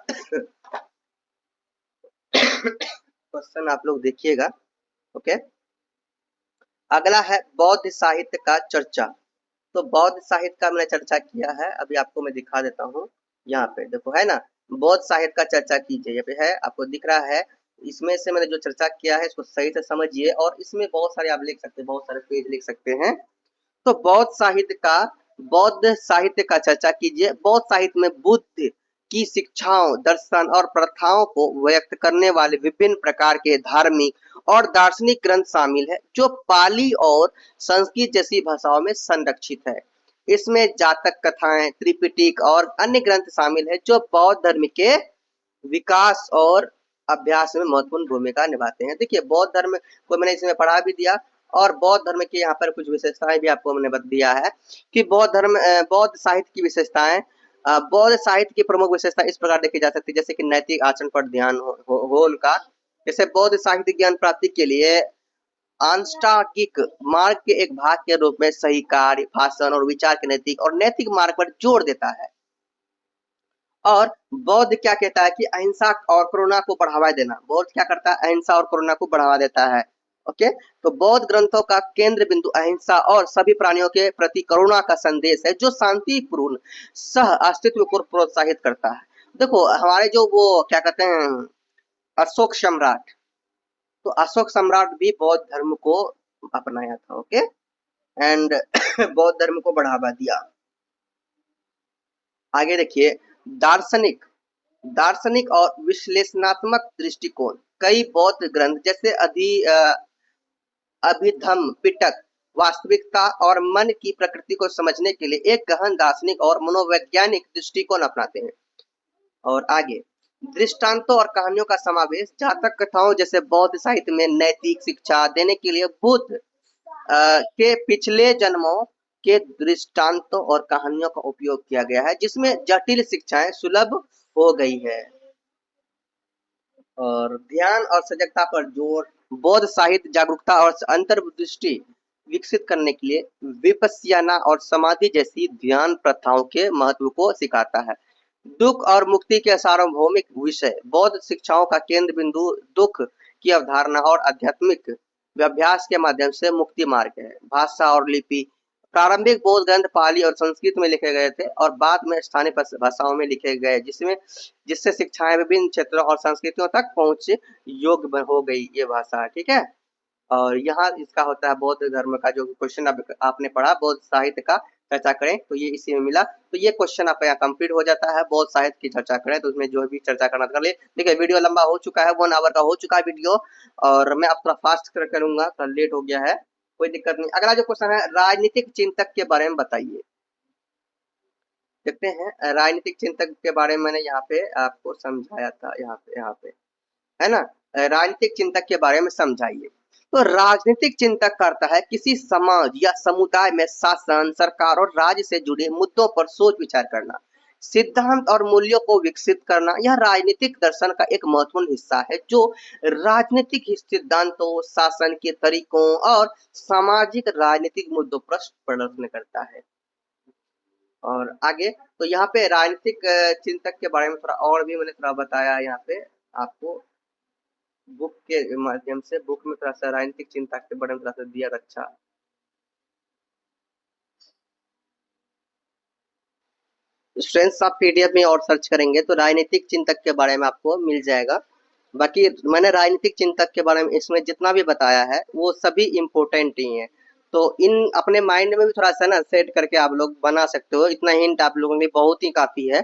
Speaker 1: क्वेश्चन आप लोग देखिएगा। ओके, अगला है बौद्ध साहित्य का चर्चा। तो बौद्ध साहित्य का मैंने चर्चा किया है, अभी आपको मैं दिखा देता हूँ। यहाँ पे देखो है ना, बौद्ध साहित्य का चर्चा कीजिए, यहाँ पे है आपको दिख रहा है। इसमें से मैंने जो चर्चा किया है इसको सही से समझिए, और इसमें बहुत सारे आप लिख सकते हैं, बहुत सारे पेज लिख सकते हैं। तो बौद्ध साहित्य का चर्चा कीजिए। बौद्ध साहित्य में बुद्ध की शिक्षाओं, दर्शन और प्रथाओं को व्यक्त करने वाले विभिन्न प्रकार के धार्मिक और दार्शनिक ग्रंथ शामिल है, जो पाली और संस्कृत जैसी भाषाओं में संरक्षित है। इसमें जातक कथाएं, त्रिपिटक और अन्य ग्रंथ शामिल है, जो बौद्ध धर्म के विकास और अभ्यास में महत्वपूर्ण भूमिका निभाते हैं। देखिए बौद्ध धर्म को मैंने इसमें पढ़ा भी दिया, और बौद्ध धर्म की यहाँ पर कुछ विशेषताएं भी आपको मैंने बता दिया है कि बौद्ध साहित्य की विशेषताएं, बौद्ध साहित्य की प्रमुख विशेषता इस प्रकार देखी जा सकती है, जैसे कि नैतिक आचरण पर ध्यान हो उनका। जैसे बौद्ध साहित्य ज्ञान प्राप्ति के लिए आंष्टांगिक मार्ग के एक भाग के रूप में सही कार्य, भाषण और विचार के नैतिक मार्ग पर जोर देता है। और बौद्ध क्या कहता है कि अहिंसा और करुणा को बढ़ावा देना, बौद्ध क्या करता है, अहिंसा और करुणा को बढ़ावा देता है। ओके, तो बौद्ध ग्रंथों का केंद्र बिंदु अहिंसा और सभी प्राणियों के प्रति करुणा का संदेश है, जो शांतिपूर्ण सह अस्तित्व को प्रोत्साहित करता है। देखो हमारे जो वो क्या कहते हैं अशोक सम्राट, तो अशोक सम्राट भी बौद्ध धर्म को अपनाया था। ओके, एंड बौद्ध धर्म को बढ़ावा दिया। आगे देखिए, दार्शनिक दार्शनिक और विश्लेषणात्मक दृष्टिकोण। कई बौद्ध ग्रंथ जैसे अभिधम्म पिटक वास्तविकता और मन की प्रकृति को समझने के लिए एक गहन दार्शनिक और मनोवैज्ञानिक दृष्टिकोण अपनाते हैं। और आगे, दृष्टांतों और कहानियों का समावेश। जातक कथाओं जैसे बौद्ध साहित्य में नैतिक शिक्षा देने के लिए बुद्ध के पिछले जन्मों के दृष्टांतों और कहानियों का उपयोग किया गया है, जिसमें जटिल शिक्षाएं सुलभ हो गई है। और ध्यान और सजगता पर जोर। बौद्ध साहित्य जागरूकता और अंतर्दृष्टि विकसित करने के लिए विपश्यना और समाधि जैसी ध्यान प्रथाओं के महत्व को सिखाता है। दुख और मुक्ति के सार्वभौमिक विषय। बौद्ध शिक्षाओं का केंद्र बिंदु दुख की अवधारणा और आध्यात्मिक अभ्यास के माध्यम से मुक्ति मार्ग है। भाषा और लिपि। प्रारंभिक बौद्ध ग्रंथ पाली और संस्कृत में लिखे गए थे और बाद में स्थानीय भाषाओं में लिखे गए, जिससे शिक्षाएं विभिन्न क्षेत्रों और संस्कृतियों तक पहुंच योग्य हो गई ये भाषा। ठीक है, और यहाँ इसका होता है बौद्ध धर्म का जो क्वेश्चन आपने पढ़ा, बौद्ध साहित्य का चर्चा करें, तो ये इसी में मिला। तो ये क्वेश्चन आपका यहाँ कंप्लीट हो जाता है। बौद्ध साहित्य की चर्चा करें तो उसमें जो भी चर्चा करना कर ले। देखिए वीडियो लंबा हो चुका है, 1 आवर का हो चुका है वीडियो, और मैं अब थोड़ा फास्ट करूंगा, थोड़ा लेट हो गया है, कोई दिक्कत नहीं। अगला जो क्वेश्चन है, राजनीतिक चिंतक के बारे में बताइए। देखते हैं, राजनीतिक चिंतक के बारे में मैंने यहाँ पे आपको समझाया था, यहाँ पे है ना, राजनीतिक चिंतक के बारे में समझाइए। तो राजनीतिक चिंतक करता है किसी समाज या समुदाय में शासन, सरकार और राज्य से जुड़े मुद्दों पर सोच विचार करना, सिद्धांत और मूल्यों को विकसित करना। यह राजनीतिक दर्शन का एक महत्वपूर्ण हिस्सा है जो राजनीतिक सिद्धांतों, शासन के तरीकों और सामाजिक राजनीतिक मुद्दों पर प्रदर्शन करता है। और आगे, तो यहाँ पे राजनीतिक चिंतक के बारे में थोड़ा और भी मैंने थोड़ा बताया यहाँ पे आपको बुक के माध्यम से। बुक में थोड़ा सा राजनीतिक चिंतक के बारे में थोड़ा सा दिया रखा। स्ट्रेंथ आप पीडीएफ में और सर्च करेंगे तो राजनीतिक चिंतक के बारे में आपको मिल जाएगा। बाकी मैंने राजनीतिक चिंतक के बारे में इसमें जितना भी बताया है वो सभी इम्पोर्टेंट ही है, तो इन अपने माइंड में भी थोड़ा सा ना सेट करके आप लोग बना सकते हो। इतना हिंट आप लोगों के लिए बहुत ही काफी है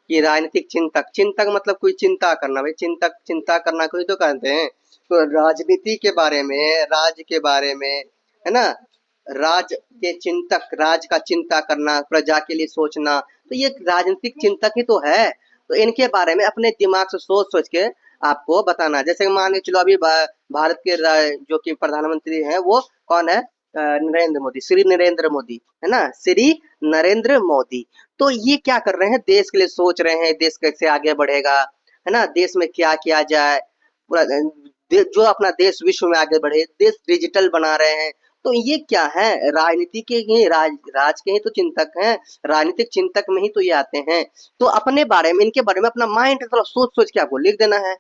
Speaker 1: कि राजनीतिक चिंतक, चिंतक मतलब कोई चिंता करना, भाई चिंतक चिंता करना कोई तो कहते हैं। तो राजनीति के बारे में, राज्य के बारे में, है ना, राज के चिंतक, राज का चिंता करना, प्रजा के लिए सोचना, तो ये राजनीतिक चिंतक ही तो है। तो इनके बारे में अपने दिमाग से सोच सोच के आपको बताना। जैसे मान के चलो अभी भारत के जो कि प्रधानमंत्री हैं वो कौन है, नरेंद्र मोदी, श्री नरेंद्र मोदी, है ना, श्री नरेंद्र मोदी। तो ये क्या कर रहे हैं, देश के लिए सोच रहे हैं, देश कैसे आगे बढ़ेगा, है ना, देश में क्या किया जाए, पूरा जो अपना देश विश्व में आगे बढ़े, देश डिजिटल बना रहे हैं। तो ये क्या है, राजनीति के ही राज के ही तो चिंतक हैं, राजनीतिक चिंतक में ही तो ये आते हैं। तो अपने बारे में, इनके बारे में अपना माइंड थोड़ा सोच सोच के आपको लिख देना है।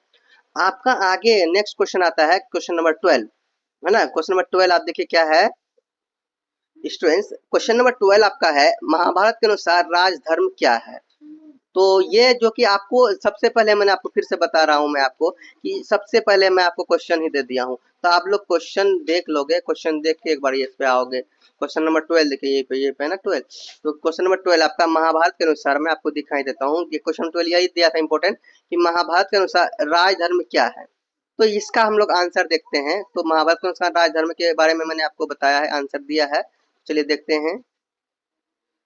Speaker 1: आपका आगे नेक्स्ट क्वेश्चन आता है, क्वेश्चन नंबर 12, है ना। क्वेश्चन नंबर 12 आप देखिए क्या है स्टूडेंट्स। क्वेश्चन नंबर 12 आपका है, महाभारत के अनुसार राजधर्म क्या है। तो ये जो कि आपको सबसे पहले मैंने आपको फिर से बता रहा हूं मैं आपको कि सबसे पहले मैं आपको क्वेश्चन ही दे दिया हूं, तो आप लोग क्वेश्चन देख लोगे, क्वेश्चन देख के एक बार इस पे आओगे। क्वेश्चन नंबर 12 देखिए, ये पे है ना 12। तो क्वेश्चन नंबर 12 आपका महाभारत के अनुसार मैं आपको दिखाई देता हूँ कि क्वेश्चन 12 यही दिया था इंपॉर्टेंट कि महाभारत के अनुसार राजधर्म क्या है। तो इसका हम लोग आंसर देखते हैं। तो महाभारत के अनुसार राजधर्म के बारे में मैंने आपको बताया है, आंसर दिया है, चलिए देखते हैं।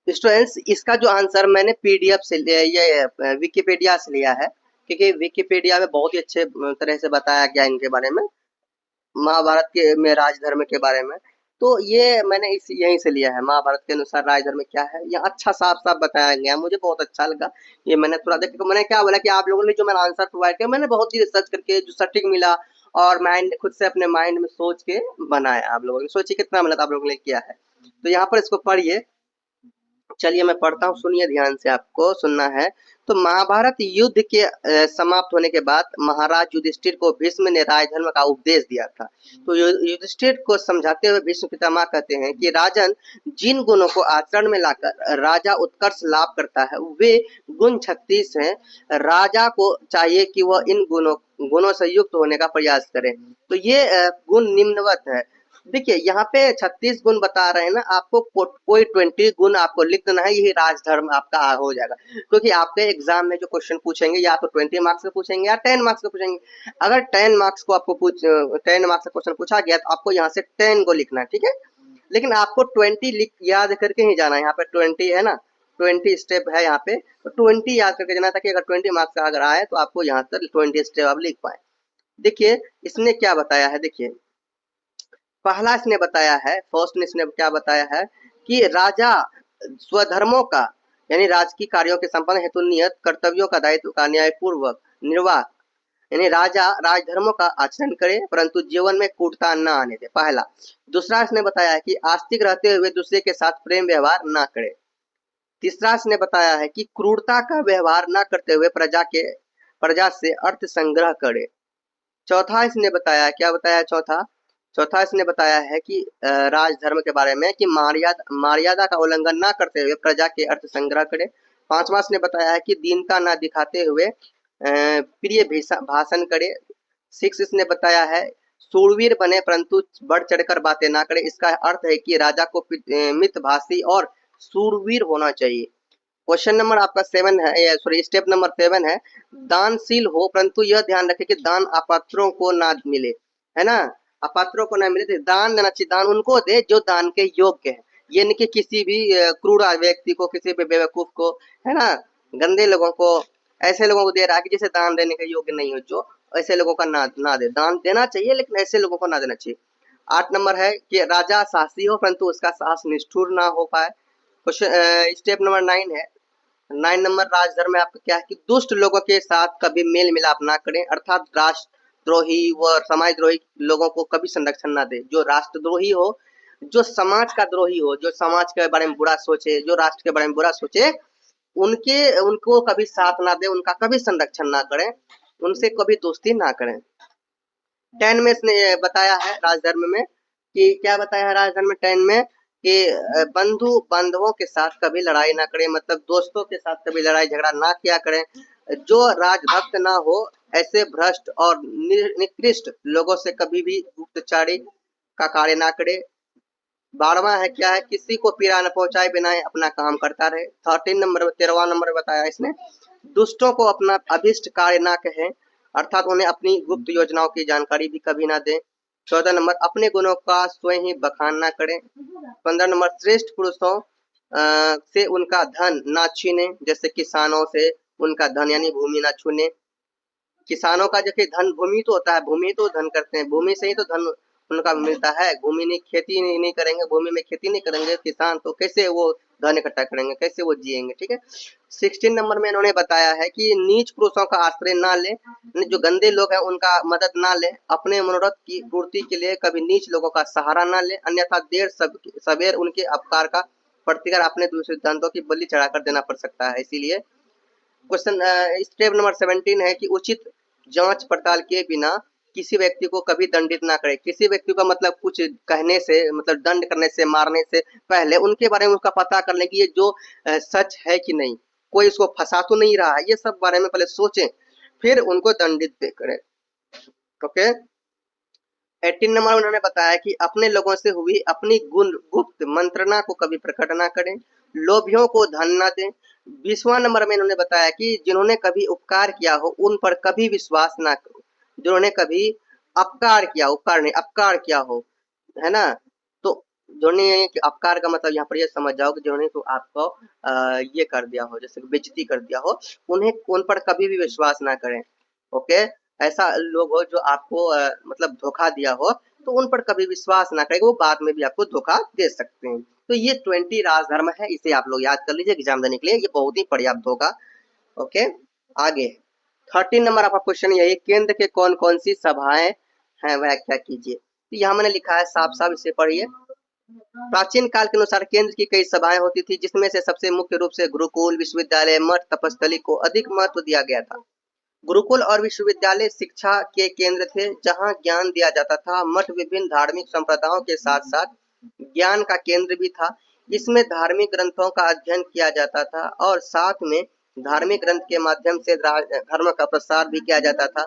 Speaker 1: स्टूडेंट्स इसका जो आंसर मैंने पीडीएफ से लिया, ये विकिपीडिया से लिया है, क्योंकि विकिपीडिया में बहुत ही अच्छे तरह से बताया गया इनके बारे में, महाभारत के में राजधर्म के बारे में। तो ये मैंने इस यहीं से लिया है, महाभारत के अनुसार राजधर्म क्या है, ये अच्छा साफ साफ बताया गया, मुझे बहुत अच्छा लगा। ये मैंने थोड़ा देख, मैंने क्या बोला कि आप लोगों ने जो मैंने आंसर प्रोवाइड किया, मैंने बहुत ही रिसर्च करके जो सटीक मिला और माइंड खुद से अपने माइंड में सोच के बनाया। आप लोगों ने सोचिए कितना मेहनत आप लोगों ने किया है। तो यहाँ पर इसको पढ़िए, चलिए मैं पढ़ता हूँ, सुनिए ध्यान से, आपको सुनना है। तो महाभारत युद्ध के समाप्त होने के बाद महाराज युधिष्ठिर को भीष्म ने राजधर्म का उपदेश दिया था। तो युधिष्ठिर को समझाते हुए भीष्म पितामह कहते हैं कि राजन, जिन गुणों को आचरण में लाकर राजा उत्कर्ष लाभ करता है वे गुण 36 हैं। राजा को चाहिए कि वह इन गुणों से युक्त होने का प्रयास करे। तो ये गुण निम्नवत है। देखिए यहाँ पे 36 गुण बता रहे हैं ना, आपको कोई 20 गुण आपको लिख देना है, यही राजधर्म आपका हो जाएगा। क्योंकि आपके एग्जाम में जो क्वेश्चन पूछेंगे या तो 20 मार्क्स का पूछेंगे या 10 मार्क्स का पूछेंगे। अगर 10 मार्क्स को आपको 10 मार्क्स का क्वेश्चन पूछा गया तो आपको यहाँ से 10 को लिखना है, ठीक है। लेकिन आपको 20 लिख याद करके ही जाना है, यहाँ पे 20 है ना, 20 स्टेप है यहाँ पे, तो 20 याद करके जाना, ताकि अगर 20 मार्क्स का अगर आए तो आपको यहाँ तक 20 स्टेप आप लिख पाए। देखिए इसने क्या बताया है, देखिए पहला इसने बताया है, फर्स्ट ने इसने क्या बताया है कि राजा स्वधर्मों का यानी राजकीय कार्यों के संपन्न हेतु नियत कर्तव्यों का दायित्व का न्यायपूर्वक निर्वाह, यानी राजा राजधर्मों का आचरण करे परंतु जीवन में कूटता न आने दे, पहला। दूसरा इसने बताया है कि आस्तिक रहते हुए दूसरे के साथ प्रेम व्यवहार न करे। तीसरा इसने बताया है कि क्रूरता का व्यवहार न करते हुए प्रजा से अर्थ संग्रह करे। चौथा इसने बताया, क्या बताया चौथा, चौथा इसने बताया है कि राजधर्म के बारे में कि मर्यादा का उल्लंघन ना करते हुए प्रजा के अर्थ संग्रह करे। पांचवा इसने बताया है कि दीनता ना दिखाते हुए प्रिय भाषण करे। सिक्स इसने बताया है सूरवीर बने परंतु बढ़ चढ़कर बातें ना करे। इसका अर्थ है कि राजा को मितभाषी और सूरवीर होना चाहिए। क्वेश्चन नंबर आपका 7 है, सॉरी स्टेप नंबर 7 है, दानशील हो परंतु यह ध्यान रखे कि दान अपात्रों को ना मिले, है ना, अपात्रों को ना मिले, तो दान देना चाहिए, दान उनको दे जो दान के योग्य है। ये नहीं कि किसी भी क्रूर व्यक्ति को, किसी भी बेवकूफ को, है ना, गंदे लोगों को, ऐसे लोगों को दे रहा है कि जिसे दान देने के योग्य नहीं हो, जो ऐसे लोगों का ना दे। दान देना चाहिए लेकिन ऐसे लोगों को ना देना चाहिए। 8 नंबर है कि राजा साहसी हो परंतु उसका साहस निष्ठुर ना हो पाए। क्वेश्चन स्टेप नंबर 9 है, 9 नंबर राजधर्म में आपका क्या है कि दुष्ट लोगों के साथ कभी मेल मिलाप ना करें, अर्थात राष्ट्रद्रोही व समाजद्रोही लोगों को कभी संरक्षण ना दे। जो राष्ट्रद्रोही हो, जो समाज का द्रोही हो, जो समाज के बारे में बुरा सोचे, जो राष्ट्र के बारे में बुरा सोचे, उनको कभी साथ ना दे, उनका कभी संरक्षण ना करें, उनसे कभी दोस्ती ना करें। 10 में इसने बताया है राजधर्म में कि क्या बताया है राजधर्म में 10 में कि बंधु बांधवों के साथ कभी लड़ाई ना करें, मतलब दोस्तों के साथ कभी लड़ाई झगड़ा ना किया करें। जो राजभक्त ना हो ऐसे भ्रष्ट और निकृष्ट लोगों से कभी भी गुप्तचारी का कार्य ना करे। 12वां है क्या है, किसी को पीड़ा न पहुंचाए बिना अपना काम करता रहे। 13 नंबर 13वां नंबर बताया इसने, दुष्टों को अपना अभिष्ट कार्य ना कहें, अर्थात उन्हें अपनी गुप्त योजनाओं की जानकारी भी कभी ना दें। 14 नंबर अपने गुणों का स्वयं ही बखान ना करें। 15 नंबर श्रेष्ठ पुरुषों से उनका धन ना छीने, जैसे किसानों से उनका धन यानी भूमि ना छूने। किसानों का जो कि धन भूमि तो होता है, भूमि तो धन करते हैं, भूमि से ही तो धन उनका मिलता है। भूमि नहीं, खेती नहीं करेंगे, भूमि में खेती नहीं करेंगे किसान, तो कैसे वो धन इकट्ठा करेंगे, कैसे वो जिएंगे, ठीक है। 16 नंबर में इन्होंने बताया है कि नीच पुरुषों का आश्रय ना ले, जो गंदे लोग हैं उनका मदद ना ले, अपने मनोरथ की पूर्ति के लिए कभी नीच लोगों का सहारा ना ले, अन्यथा देर सवेर उनके अपकार का प्रतिकार अपने दूसरे सिद्धांतों की बलि चढ़ाकर देना पड़ सकता है। इसीलिए क्वेश्चन स्टेप नंबर 17 है कि उचित जांच पड़ताल किए बिना किसी व्यक्ति को कभी दंडित ना करे। किसी व्यक्ति का मतलब कुछ कहने से, मतलब दंड करने से, मारने से पहले उनके बारे में उसका पता कर ले कि ये जो सच है कि नहीं, कोई इसको फंसा तो नहीं रहा है, ये सब बारे में पहले सोचें, फिर उनको दंडित करें। ओके। 18 नंबर उन्होंने बताया कि अपने लोगों से हुई अपनी गुप्त मंत्रणा को कभी प्रकट ना करें, लोभियों को धन ना दें। 20वां नंबर में इन्होंने बताया कि जिन्होंने कभी उपकार किया हो उन पर कभी विश्वास ना करो, जिन्होंने कभी अपकार किया, उपकार नहीं अपकार किया हो, है ना, तो जिन्होंने अपकार का मतलब यहाँ पर ये समझ जाओ कि जिन्होंने तो आपको ये कर दिया हो, जैसे बेइज्जती कर दिया हो, उन्हें उन पर कभी भी विश्वास ना करें। ओके, ऐसा लोग हो जो आपको मतलब धोखा दिया हो, तो उन पर कभी विश्वास ना करें, वो बाद में भी आपको धोखा दे सकते हैं। तो ये 20 राजधर्म है, इसे आप लोग याद कर लीजिए एग्जाम देने के लिए, ये बहुत ही पर्याप्त होगा। ओके, आगे 13 नंबर आपका क्वेश्चन यही, केंद्र के कौन कौन सी सभाएं हैं व्याख्या कीजिए। तो यहाँ मैंने लिखा है साफ साफ, इसे पढ़िए। प्राचीन काल के अनुसार केंद्र की कई सभाएं होती थी, जिसमें से सबसे मुख्य रूप से गुरुकुल, विश्वविद्यालय, मठ, तपस्थली को अधिक महत्व दिया गया था। गुरुकुल और विश्वविद्यालय शिक्षा के केंद्र थे, जहां ज्ञान दिया जाता था। मठ विभिन्न धार्मिक संप्रदायों के साथ साथ ज्ञान का केंद्र भी था। इसमें धार्मिक ग्रंथों का अध्ययन किया जाता था और साथ में धार्मिक ग्रंथ के माध्यम से धर्म का प्रसार भी किया जाता था।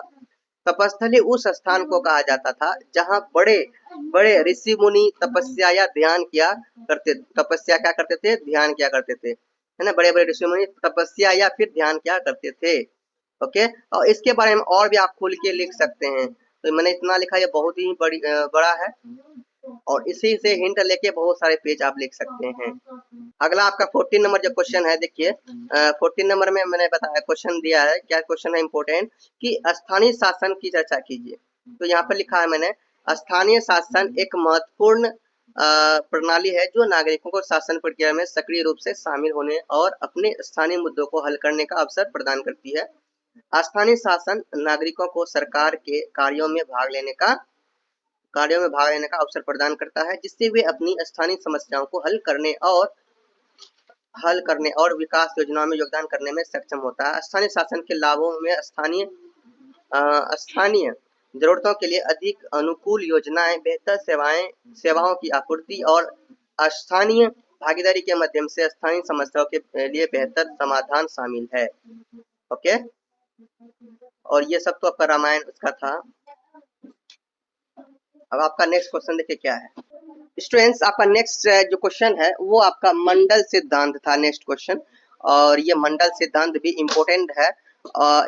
Speaker 1: तपस्थली उस स्थान को कहा जाता था जहाँ बड़े बड़े ऋषि मुनि तपस्या या ध्यान किया करते, तपस्या क्या करते थे, ध्यान किया करते थे, है ना। बड़े बड़े ऋषि मुनि तपस्या या फिर ध्यान किया करते थे। ओके, और इसके बारे में और भी आप खुल के लिख सकते हैं। तो मैंने इतना लिखा, ये बहुत ही बड़ा है, और इसी से हिंट लेके बहुत सारे पेज आप लिख सकते हैं। अगला आपका 14 नंबर जो क्वेश्चन है, देखिए 14 नंबर में मैंने बताया, क्वेश्चन दिया है, क्या क्वेश्चन है इंपॉर्टेंट, कि स्थानीय शासन की चर्चा कीजिए। तो यहाँ पर लिखा है मैंने, स्थानीय शासन एक महत्वपूर्ण प्रणाली है जो नागरिकों को शासन प्रक्रिया में सक्रिय रूप से शामिल होने और अपने स्थानीय मुद्दों को हल करने का अवसर प्रदान करती है। स्थानीय शासन नागरिकों को सरकार के कार्यों में भाग लेने का अवसर प्रदान करता है, जिससे वे अपनी स्थानीय समस्याओं को हल करने और विकास योजनाओं में योगदान करने में सक्षम होता है। स्थानीय शासन के लाभों में स्थानीय जरूरतों के लिए अधिक अनुकूल योजनाएं, बेहतर सेवाओं की आपूर्ति और स्थानीय भागीदारी के माध्यम से स्थानीय समस्याओं के लिए बेहतर समाधान शामिल है। ओके, और ये सब तो आपका रामायण उसका था। अब आपका नेक्स्ट क्वेश्चन देखिए क्या है स्टूडेंट्स। आपका नेक्स्ट जो क्वेश्चन है वो आपका मंडल सिद्धांत था, नेक्स्ट क्वेश्चन। और ये मंडल सिद्धांत भी इम्पोर्टेंट है।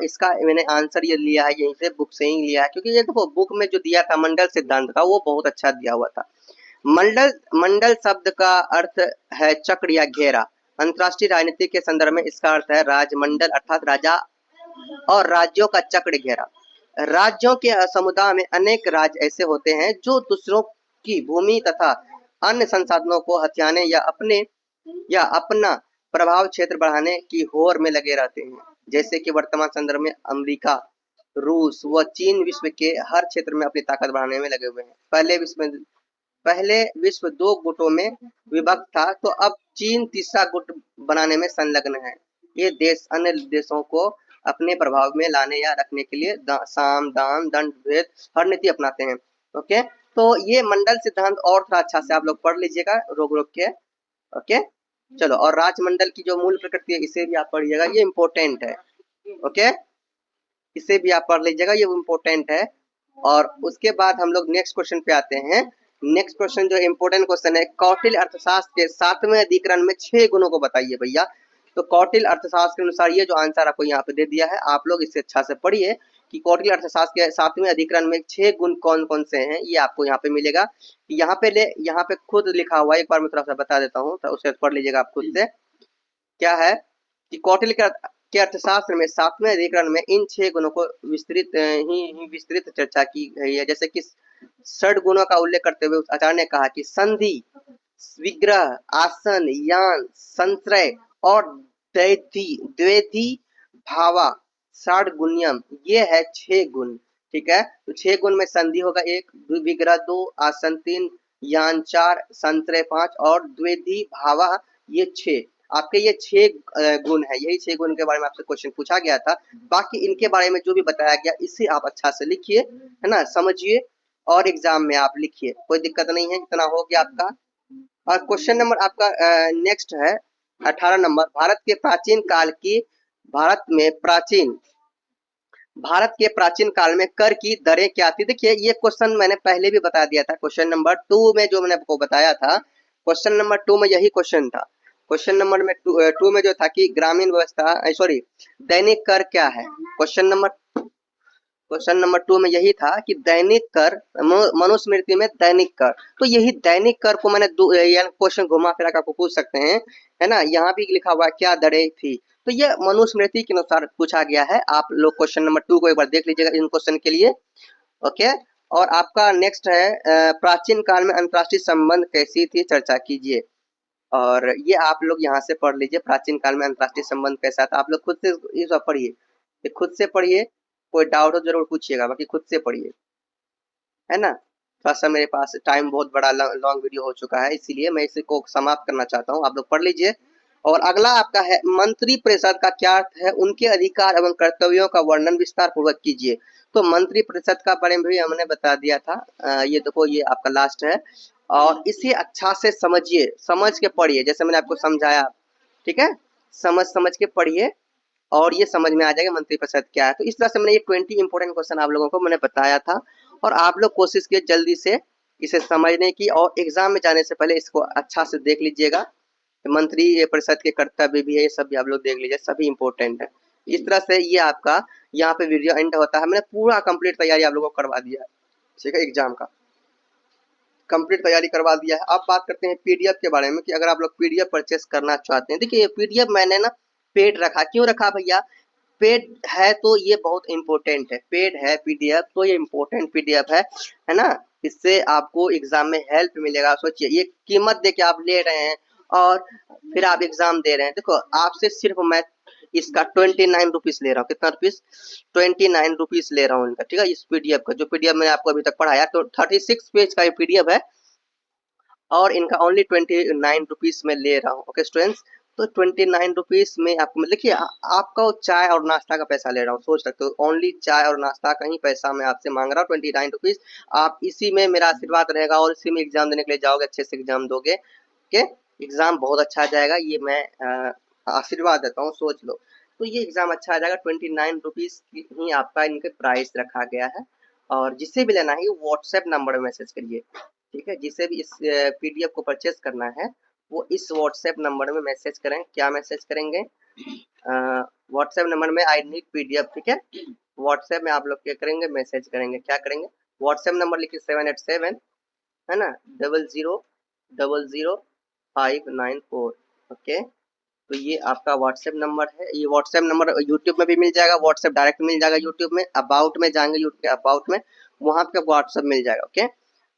Speaker 1: इसका मैंने आंसर ये लिया है यहीं से, बुक से ही लिया है, क्योंकि ये देखो बुक में जो दिया था मंडल सिद्धांत का वो बहुत अच्छा दिया हुआ था। मंडल शब्द का अर्थ है चक्र या घेरा। अंतरराष्ट्रीय राजनीति के संदर्भ में इसका अर्थ है राजमंडल, अर्थात राजा और राज्यों का चक्र घेरा। राज्यों के समुदाय में अनेक राज्य ऐसे होते हैं जो दूसरों की भूमि तथा अन्य संसाधनों को हथियाने या अपना प्रभाव क्षेत्र बढ़ाने की होड़ में लगे रहते हैं। जैसे कि वर्तमान संदर्भ में अमेरिका, रूस व चीन विश्व के हर क्षेत्र में अपनी ताकत बढ़ाने में लगे हुए हैं। पहले विश्व 2 गुटों में विभक्त था, तो अब चीन तीसरा गुट बनाने में संलग्न है। ये देश अन्य देशों को अपने प्रभाव में लाने या रखने के लिए साम दान दंड भेद हर नीति अपनाते हैं। ओके, तो ये मंडल सिद्धांत और थोड़ा अच्छा से आप लोग पढ़ लीजिएगा रोक के। ओके, चलो, और राजमंडल की जो मूल प्रकृति है इसे भी आप पढ़िएगा, ये इम्पोर्टेंट है। ओके, इसे भी आप पढ़ लीजिएगा, ये इम्पोर्टेंट है। और उसके बाद हम लोग नेक्स्ट क्वेश्चन पे आते हैं। नेक्स्ट क्वेश्चन जो इम्पोर्टेंट क्वेश्चन है, कौटिल्य अर्थशास्त्र के 7वें अधिकरण में 6 गुणों को बताइए भैया। तो कौटिल्य अर्थशास्त्र के अनुसार ये जो आंसर आपको यहाँ पे दे दिया है, आप लोग इसे अच्छा से पढ़िए कि कौटिल्य अर्थशास्त्र के 7वें अधिकरण में 6 गुण कौन कौन से हैं, ये आपको यहाँ पे मिलेगा। यहाँ पे खुद लिखा हुआ है, एक बार मैं थोड़ा सा बता देता हूँ, तो उसे पढ़ लीजिएगा आप खुद से। क्या है कि कौटिल्य के अर्थशास्त्र में 7वें अधिकरण में इन 6 गुणों को विस्तृत चर्चा की गई है। जैसे कि षड गुणों का उल्लेख करते हुए आचार्य ने कहा कि संधि, विग्रह, आसन, यान, संश्रय और द्वैधी भावा षाड्गुण्यम, ये है 6 गुण। ठीक है, तो 6 गुण में संधि होगा 1, विग्रह 2, आसन 3, यान 4, संश्रय 5 और द्वैधी भावा ये 6। आपके ये 6 गुण है, यही 6 गुण के बारे में आपसे क्वेश्चन पूछा गया था। बाकी इनके बारे में जो भी बताया गया इसे आप अच्छा से लिखिए, है ना, समझिए और एग्जाम में आप लिखिए, कोई दिक्कत नहीं है, इतना हो गया आपका। और क्वेश्चन नंबर आपका नेक्स्ट है 18 नंबर। भारत के प्राचीन काल में कर की दरें क्या थी। देखिए ये क्वेश्चन मैंने पहले भी बता दिया था, क्वेश्चन नंबर 2 में जो मैंने आपको बताया था, क्वेश्चन नंबर 2 में यही क्वेश्चन था। क्वेश्चन नंबर में 2 में जो था कि ग्रामीण व्यवस्था दैनिक कर क्या है। क्वेश्चन नंबर 2 में यही था कि दैनिक कर, मनुस्मृति में दैनिक कर, तो यही दैनिक कर को मैंने क्वेश्चन घुमा फिरा कर आपको पूछ सकते हैं, है ना। यहाँ भी लिखा हुआ क्या दरें थी, तो ये मनुस्मृति के अनुसार पूछा गया है। आप लोग क्वेश्चन नंबर 2 को एक बार देख लीजिएगा इन क्वेश्चन के लिए। ओके, और आपका नेक्स्ट है प्राचीन काल में अंतरराष्ट्रीय संबंध कैसी थी, चर्चा कीजिए। और ये आप लोग यहाँ से पढ़ लीजिए, प्राचीन काल में अंतरराष्ट्रीय संबंध कैसा था। आप लोग खुद से ये सब पढ़िए, खुद से पढ़िए, कोई डाउट हो जरूर पूछिएगा, बाकी खुद से पढ़िए, है ना। थोड़ा सा मेरे पास टाइम बहुत बड़ा लॉन्ग वीडियो हो चुका है, इसीलिए मैं इसे को समाप्त करना चाहता हूँ। आप लोग पढ़ लीजिए। और अगला आपका है मंत्री परिषद का क्या अर्थ है, उनके अधिकार एवं कर्तव्यों का वर्णन विस्तार पूर्वक कीजिए। तो मंत्री परिषद का बारे में भी हमने बता दिया था। ये देखो, ये आपका लास्ट है, और इसे अच्छा से समझिए, समझ के पढ़िए, जैसे मैंने आपको समझाया। ठीक है, समझ के पढ़िए, और ये समझ में आ जाएगा मंत्रिपरिषद क्या है। तो इस तरह से मैंने ये 20 इंपॉर्टेंट क्वेश्चन आप लोगों को मैंने बताया था, और आप लोग कोशिश कीजिए जल्दी से इसे समझने की, और एग्जाम में जाने से पहले इसको अच्छा से देख लीजिएगा। मंत्री परिषद के कर्तव्य भी है, ये सब भी आप लोग देख लीजिए, सभी इंपॉर्टेंट है। इस तरह से ये आपका यहाँ पे वीडियो एंड होता है। मैंने पूरा कंप्लीट तैयारी आप लोगों को करवा दिया है, ठीक है, एग्जाम का कंप्लीट तैयारी करवा दिया है। अब बात करते हैं पीडीएफ के बारे में कि अगर आप लोग पीडीएफ परचेस करना चाहते हैं, देखिए पीडीएफ मैंने ना पेड रखा, क्यों रखा भैया, पेड है तो ये बहुत इंपॉर्टेंट है, पेड है पीडीएफ तो ये इंपॉर्टेंट पीडीएफ है ना। इससे आपको एग्जाम में हेल्प मिलेगा। सोचिए ये कीमत दे के आप ले रहे हैं और फिर आप एग्जाम दे रहे हैं। देखो आपसे सिर्फ मैं इसका 29 रुपीज ले रहा हूँ, कितना रुपीज, 29 रुपीज ले रहा हूँ इनका, ठीक है, इस पीडीएफ का, जो पीडीएफ मैंने आपको अभी तक पढ़ाया। तो 36 पेज का ये पीडीएफ है और इनका ओनली 29 रुपीज में ले रहा हूँ। ओके स्टूडेंट्स, तो 29 रुपीज में आपको देखिए आपका चाय और नाश्ता का पैसा ले रहा हूँ, सोच सकते हो, ओनली चाय और नाश्ता का ही पैसा मैं आपसे मांग रहा हूँ 29 रुपीज। आप इसी में मेरा आशीर्वाद रहेगा और इसी में एग्जाम देने के लिए जाओगे, अच्छे से एग्जाम दोगे। ओके, एग्जाम बहुत अच्छा आ जाएगा, ये मैं आशीर्वाद देता हूँ, सोच लो। तो ये एग्जाम अच्छा आ जाएगा। 29 रुपीज ही आपका इनके प्राइस रखा गया है। और जिसे भी लेना है व्हाट्सएप नंबर में मैसेज करिए, ठीक है, जिसे भी इस पीडीएफ को परचेस करना है वो इस व्हाट्सएप नंबर में मैसेज करें। क्या मैसेज करेंगे, व्हाट्सएप नंबर में आई नीड पीडीएफ, ठीक है। व्हाट्सएप में आप लोग क्या करेंगे, मैसेज करेंगे, क्या करेंगे, व्हाट्सएप नंबर लिखिए 787 है ना 00000594। ओके, तो ये आपका व्हाट्सएप नंबर है। ये व्हाट्सएप नंबर यूट्यूब में भी मिल जाएगा, व्हाट्सएप डायरेक्ट मिल जाएगा यूट्यूब में, अबाउट में जाएंगे, यूट्यूब के अबाउट में, वहां पे व्हाट्सएप मिल जाएगा। ओके,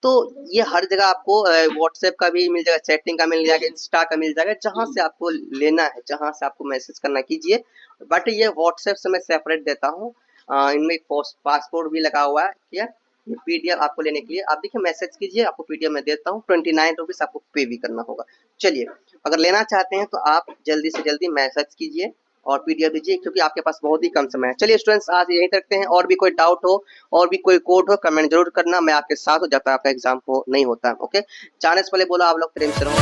Speaker 1: तो ये हर जगह आपको व्हाट्सएप का भी मिल जाएगा, चैटिंग का मिल जाएगा, इंस्टा का मिल जाएगा, जहां से आपको लेना है, जहां से आपको मैसेज करना कीजिए। बट ये व्हाट्सएप से मैं सेपरेट देता हूँ, इनमें पासपोर्ट भी लगा हुआ है, ठीक है। ये पीडीएफ आपको लेने के लिए आप देखिए मैसेज कीजिए, आपको पीडीएफ में देता हूँ, 29 रुपीज आपको पे भी करना होगा। चलिए, अगर लेना चाहते हैं तो आप जल्दी से जल्दी मैसेज कीजिए और पीडीएफ दीजिए, क्योंकि आपके पास बहुत ही कम समय है। चलिए स्टूडेंट्स, आज यहीं रखते हैं, और भी कोई डाउट हो और भी कोई कोड हो कमेंट जरूर करना, मैं आपके साथ हो जाता है, आपका एग्जाम हो नहीं होता। ओके, जाने से पहले बोलो आप लोग प्रेम से रहो।